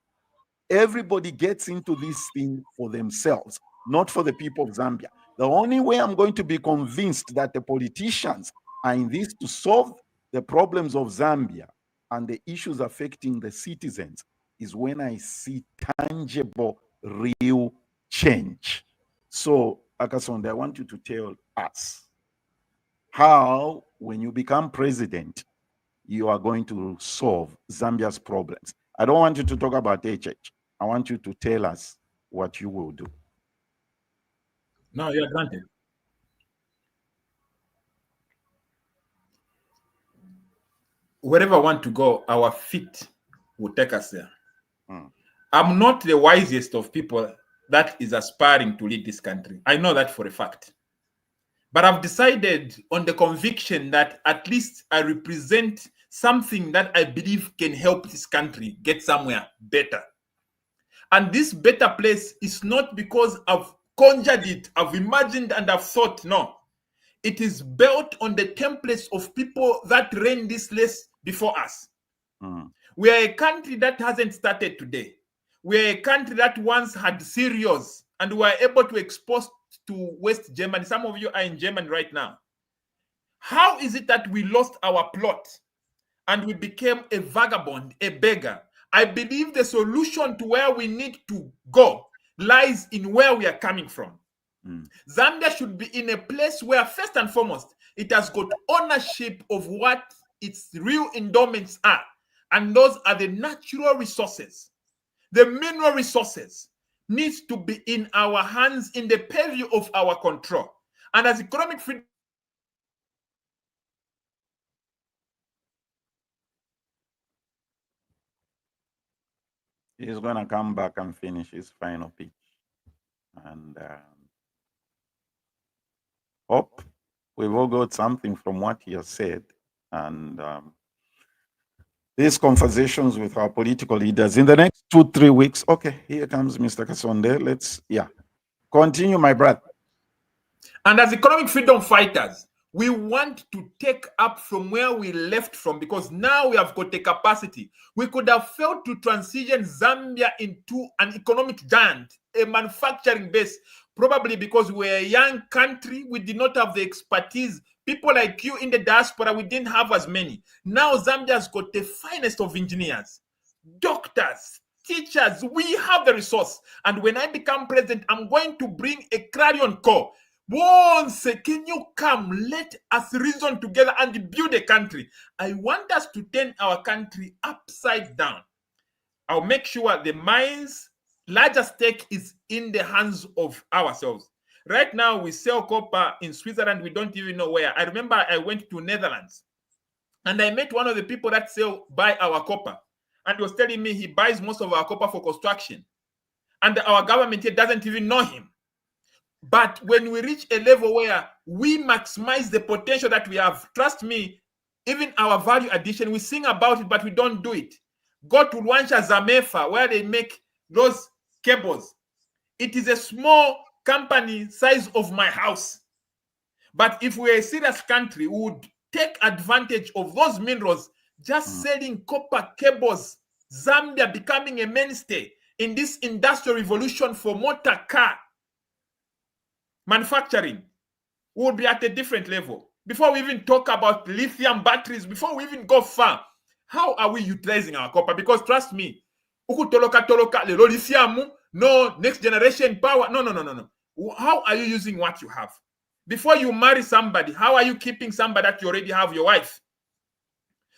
Everybody gets into this thing for themselves, not for the people of Zambia. The only way I'm going to be convinced that the politicians are in this to solve the problems of Zambia and the issues affecting the citizens is when I see tangible, real change. So, Kasonde, I want you to tell us how, when you become president, you are going to solve Zambia's problems. I don't want you to talk about HH. I want you to tell us what you will do. No, you're granted. Wherever I want to go, our feet will take us there. I'm not the wisest of people that is aspiring to lead this country. I know that for a fact. But I've decided on the conviction that at least I represent something that I believe can help this country get somewhere better. And this better place is not because I've conjured it, I've imagined and I've thought, no. It is built on the templates of people that ran this place before us. We are a country that hasn't started today. We are a country that once had Syrians and we are able to export to West Germany. Some of you are in Germany right now. How is it that we lost our plot and we became a vagabond, a beggar? I believe the solution to where we need to go lies in where we are coming from. Zambia should be in a place where, first and foremost, it has got ownership of what its real endowments are. And those are the natural resources. The mineral resources needs to be in our hands, in the purview of our control. And as economic freedom, he's going to come back and finish his final pitch. And hope we've all got something from what he has said. And these conversations with our political leaders in the next 2-3 weeks. Okay, here comes Mr. Kasonde. Let's, continue, my brother. And as economic freedom fighters, we want to take up from where we left from, because now we have got the capacity. We could have failed to transition Zambia into an economic giant, a manufacturing base, probably because we're a young country. We did not have the expertise. People like you in the diaspora, we didn't have as many. Now Zambia's got the finest of engineers, doctors, teachers. We have the resource. And when I become president, I'm going to bring a clarion call. Once, can you come? Let us reason together and build a country. I want us to turn our country upside down. I'll make sure the mine's larger stake is in the hands of ourselves. Right now, we sell copper in Switzerland. We don't even know where. I remember I went to Netherlands and I met one of the people that buy our copper. And he was telling me he buys most of our copper for construction. and our government here doesn't even know him. But when we reach a level where we maximize the potential that we have, trust me, even our value addition, we sing about it, but we don't do it. Go to Luancha Zamefa, where they make those cables. It is a small company size of my house. But if we're a serious country, we would take advantage of those minerals, just selling copper cables. Zambia becoming a mainstay in this industrial revolution for motor car manufacturing would be at a different level. Before we even talk about lithium batteries, before we even go far, how are we utilizing our copper? Because trust me, lithium, no next generation power. No. How are you using what you have? Before you marry somebody, how are you keeping somebody that you already have, your wife?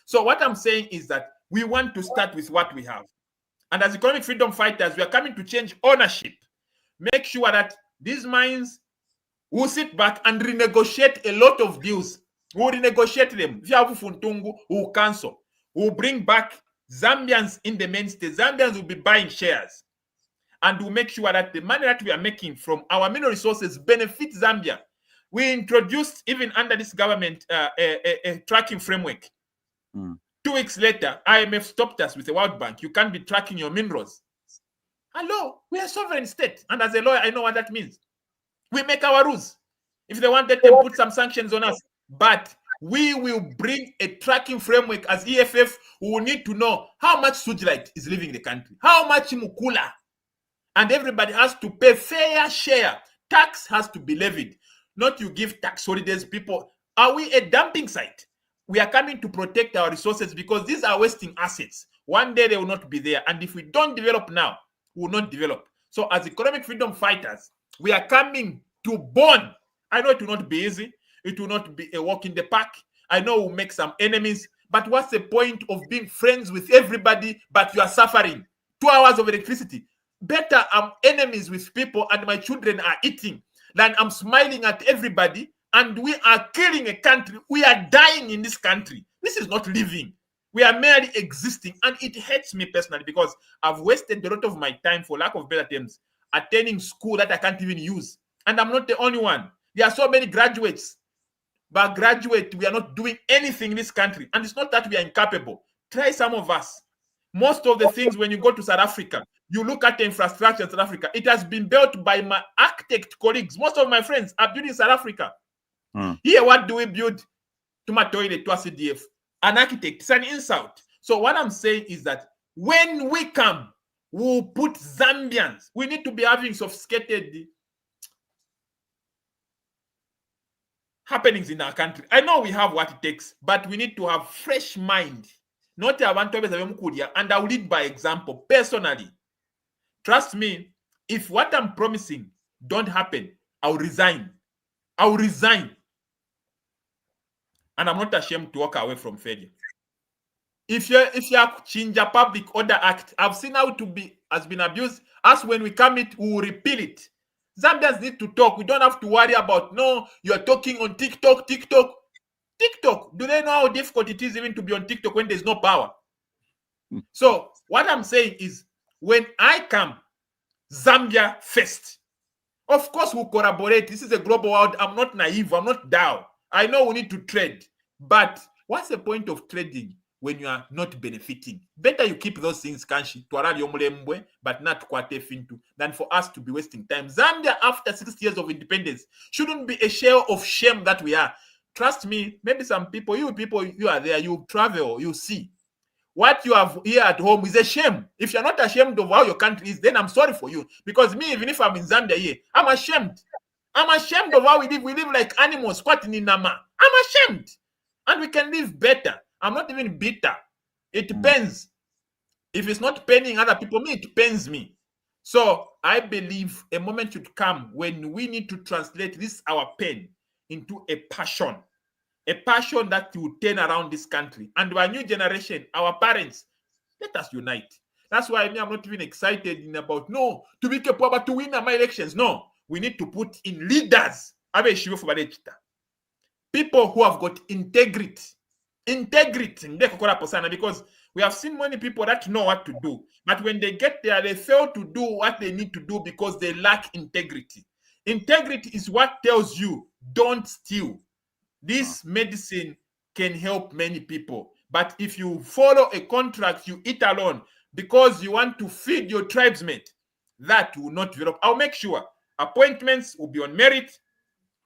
So what I'm saying is that we want to start with what we have. And as economic freedom fighters, we are coming to change ownership. Make sure that these mines will sit back and renegotiate a lot of deals. We'll renegotiate them. We'll cancel. We'll bring back Zambians in the mainstay. Zambians will be buying shares. And we'll make sure that the money that we are making from our mineral resources benefit Zambia. We introduced, even under this government, a tracking framework. 2 weeks later, IMF stopped us with the World Bank. You can't be tracking your minerals. Hello, we are a sovereign state. And as a lawyer, I know what that means. We make our rules. If they want, they can put some sanctions on us. But we will bring a tracking framework as EFF. We will need to know how much sujilite is leaving the country, how much mukula. And everybody has to pay fair share. Tax has to be levied. Not you give tax holidays, people. Are we a dumping site? We are coming to protect our resources because these are wasting assets. One day they will not be there. And if we don't develop now, we will not develop. So as economic freedom fighters, we are coming to bond. I know it will not be easy. It will not be a walk in the park. I know we'll make some enemies. But what's the point of being friends with everybody, but you are suffering? 2 hours of electricity. Better I'm enemies with people and my children are eating than I'm smiling at everybody and we are killing a country. We are dying in this country. This is not living. We are merely existing. And it hurts me personally because I've wasted a lot of my time, for lack of better terms, attending school that I can't even use. And I'm not the only one. There are so many graduates. But graduate, we are not doing anything in this country. And it's not that we are incapable. Try some of us. Most of the things, when you go to South Africa, you look at the infrastructure in South Africa, it has been built by my architect colleagues. Most of my friends are building South Africa. Here, what do we build? To my toilet, to a CDF. An architect, it's an insult. So what I'm saying is that when we come, we'll put Zambians. We need to be having sophisticated happenings in our country. I know we have what it takes, but we need to have fresh mind. Not I want to, and I'll lead by example personally. Trust me, if what I'm promising don't happen, I'll resign. I'll resign. And I'm not ashamed to walk away from failure. If you change a Public Order Act, I've seen how has been abused. As when we come it, we will repeal it. Zambians need to talk. We don't have to worry about, no, you're talking on TikTok. TikTok. Do they know how difficult it is even to be on TikTok when there's no power? So what I'm saying is, when I come, Zambia first. Of course, we'll collaborate. This is a global world. I'm not naive. I'm not down. I know we need to trade. But what's the point of trading when you are not benefiting? Better you keep those things, kanshi, but not kwate than for us to be wasting time. Zambia, after 60 years of independence, shouldn't be a share of shame that we are. Trust me, maybe some people, you are there, you travel, you see. What you have here at home is a shame. If you're not ashamed of how your country is, then I'm sorry for you. Because me, even if I'm in Zambia here, I'm ashamed. I'm ashamed of how we live. We live like animals, squatting in Nama. I'm ashamed. And we can live better. I'm not even bitter. It depends. If it's not paining other people, it pains me. So I believe a moment should come when we need to translate this, our pain, into a passion. A passion that will turn around this country. And our new generation, our parents, let us unite. That's why I'm not even excited about, no, to be capable to win my elections. No, we need to put in leaders. People who have got integrity. Because we We have seen many people that know what to do, but when they get there, they fail to do what they need to do because they lack integrity. Integrity is what tells you, don't steal. This medicine can help many people, but if you follow a contract, you eat alone because you want to feed your tribesmate, that will not develop. I'll make sure appointments will be on merit.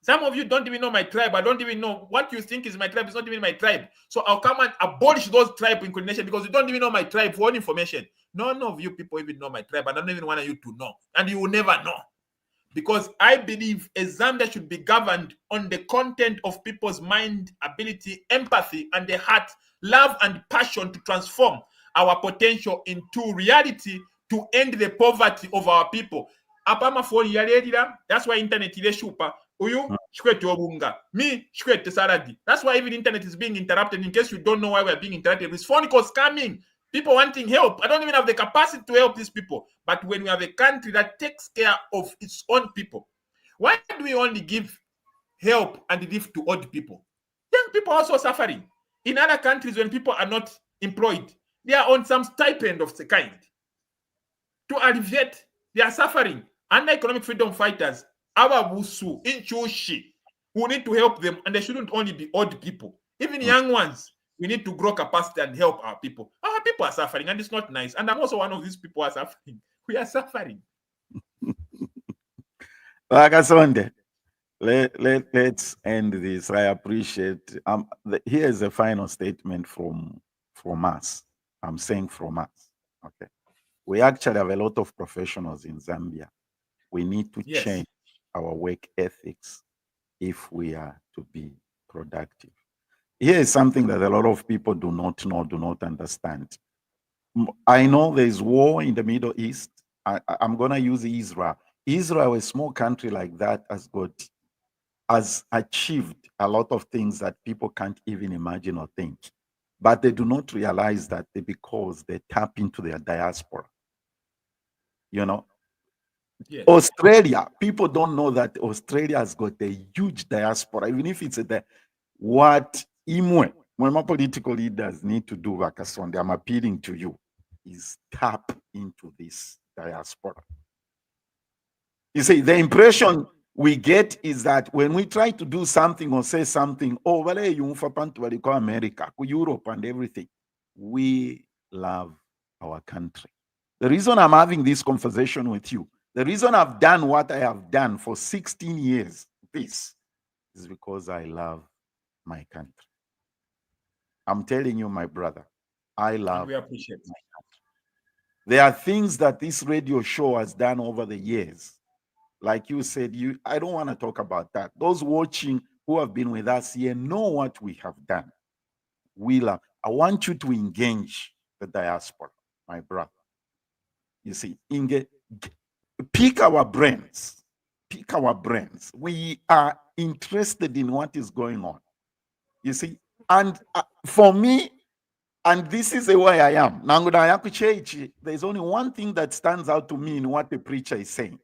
Some of you don't even know my tribe. I don't even know what you think is my tribe. It's not even my tribe. So I'll come and abolish those tribe inclination because you don't even know my tribe for information. None of you people even know my tribe. I don't even want you to know. And you will never know. Because I believe a Zambia should be governed on the content of people's mind, ability, empathy, and the heart, love and passion to transform our potential into reality to end the poverty of our people. That's why internet is shupa. Uyu shkwete obunga. Me shkwete saladi. That's why even internet is being interrupted. In case you don't know why we're being interrupted, this phone calls coming. People wanting help. I don't even have the capacity to help these people. But when we have a country that takes care of its own people, why do we only give help and give to old people? Young people are also suffering. In other countries, when people are not employed, they are on some stipend of the kind to alleviate their suffering. And economic freedom fighters, our Wusu, Inchushi, who need to help them, and they shouldn't only be old people, even young ones. We need to grow capacity and help our people. Our people are suffering, and it's not nice. And I'm also one of these people who are suffering. We are suffering. Kasonde, let's end this. I appreciate. Here's a final statement from us. I'm saying from us. Okay. We actually have a lot of professionals in Zambia. We need to change our work ethics if we are to be productive. Here is something that a lot of people do not know, do not understand. I know there's war in the Middle East. I'm going to use Israel. Israel, a small country like that, has achieved a lot of things that people can't even imagine or think. But they do not realize that because they tap into their diaspora. You know, Australia, people don't know that Australia has got a huge diaspora, even if it's what my political leaders need to do, Kasonde, I'm appealing to you, is tap into this diaspora. You see, the impression we get is that when we try to do something or say something, America, Europe and everything, we love our country. The reason I'm having this conversation with you, the reason I've done what I have done for 16 years, this is because I love my country. I'm telling you, my brother, I love we appreciate my country. There are things that this radio show has done over the years. Like you said, I don't want to talk about that. Those watching who have been with us here know what we have done. We love. I want you to engage the diaspora, my brother. You see, pick our brains. Pick our brains. We are interested in what is going on. You see, and for me, and this is the way I am. There's only one thing that stands out to me in what the preacher is saying.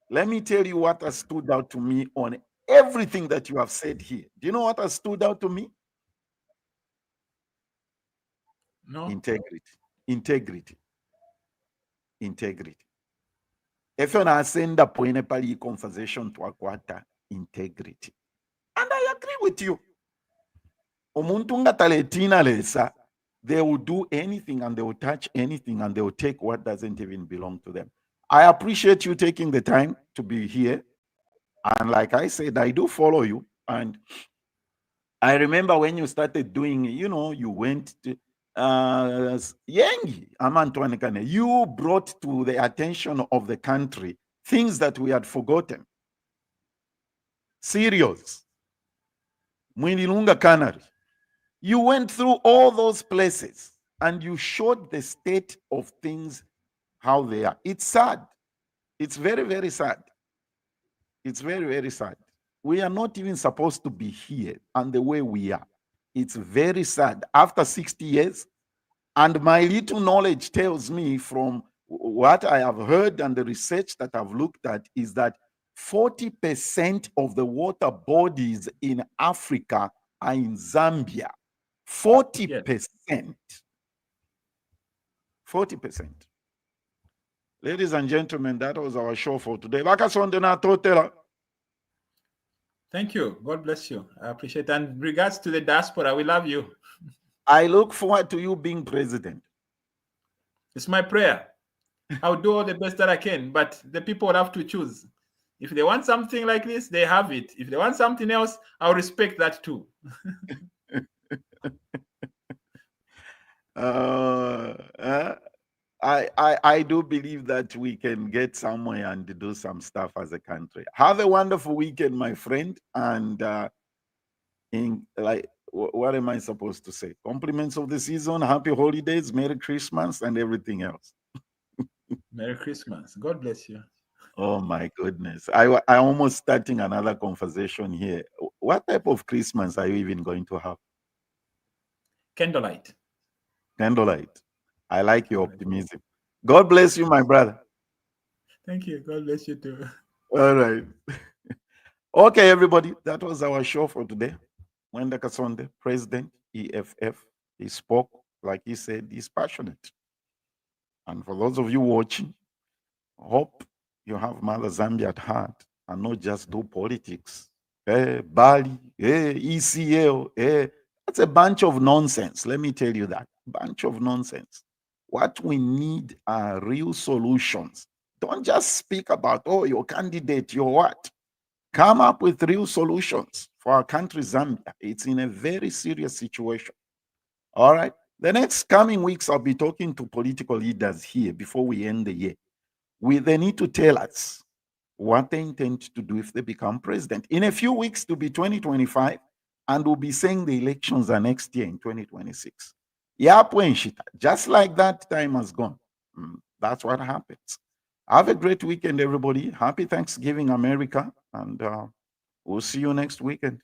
Let me tell you what has stood out to me on everything that you have said here. Do you know what has stood out to me? No. Integrity. Integrity. Integrity. If you are send a point conversation to Aquata, integrity. And I agree with you. Omuntunga taletina lesa. They will do anything and they will touch anything and they will take what doesn't even belong to them. I appreciate you taking the time to be here. And like I said, I do follow you. And I remember when you started doing, you went to Yengi, Amantuane Kane. You brought to the attention of the country things that we had forgotten. Serious. Mwinilunga Canary. You went through all those places and you showed the state of things, how they are. It's sad. It's very, very sad. It's very, very sad. We are not even supposed to be here and the way we are. It's very sad. After 60 years, and my little knowledge tells me from what I have heard and the research that I've looked at is that 40% of the water bodies in Africa are in Zambia. 40%. 40%. Ladies and gentlemen, that was our show for today. Kasonde Mwenda. Thank you. God bless you. I appreciate it. And regards to the diaspora, we love you. I look forward to you being president. It's my prayer. I'll do all the best that I can, but the people have to choose. If they want something like this, they have it. If they want something else, I'll respect that too. I do believe that we can get somewhere and do some stuff as a country. Have a wonderful weekend, my friend. And what am I supposed to say? Compliments of the season, happy holidays, Merry Christmas, and everything else. Merry Christmas. God bless you. Oh my goodness. I almost starting another conversation here. What type of Christmas are you even going to have? Candlelight. Candlelight. I like your optimism. God bless you, my brother. Thank you. God bless you too. All right. Okay, everybody. That was our show for today. Mwenda Kasonde, President, EFF. He spoke, like he said, he's passionate. And for those of you watching, hope you have Mother Zambia at heart and not just do politics. Bali, ECL, that's a bunch of nonsense. Let me tell you that. Bunch of nonsense. What we need are real solutions. Don't just speak about, oh, your candidate, your what. Come up with real solutions for our country, Zambia. It's in a very serious situation. All right. The next coming weeks, I'll be talking to political leaders here before we end the year. They need to tell us what they intend to do if they become president. In a few weeks, to be 2025, and we'll be saying the elections are next year in 2026. Just like that time has gone. That's what happens. Have a great weekend, everybody. Happy Thanksgiving, America, and we'll see you next weekend.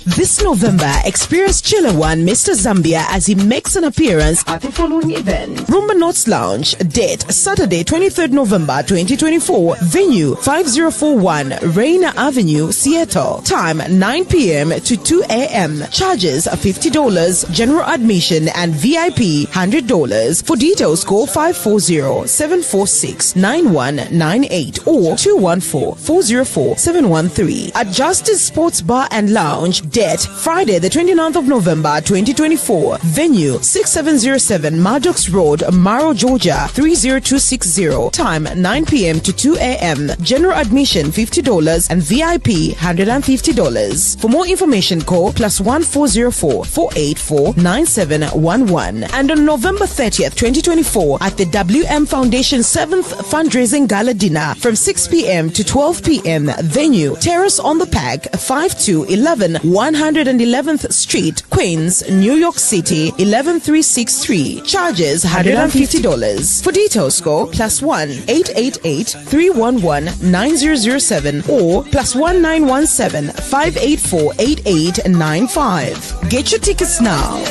This November, experience Chiller One Mr. Zambia as he makes an appearance at the following event. Rumba Notes Lounge, date Saturday 23rd November 2024, venue 5041 Reina Avenue, Seattle, time 9 p.m. to 2 a.m. Charges $50, general admission and VIP $100. For details, call 540-746-9198 or 214-404-713 at Justice Sports Bar and Lounge. Date Friday the 29th of November 2024, venue 6707 Maddox Road, Morrow, Georgia 30260, time 9 p.m. to 2 a.m. General admission $50 and VIP $150. For more information, call +1404-484-9711. And on November 30th 2024, at the WM Foundation 7th fundraising gala dinner from 6 p.m. to 12 p.m. venue Terrace on the Pack, 5211 111th Street, Queens, New York City 11363. Charges $150. For details, call +1-888-311-9007 or +1917-584-8895. Get your tickets now.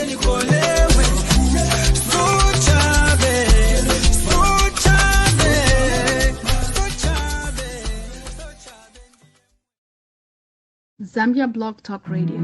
Zambia Blog Talk Radio.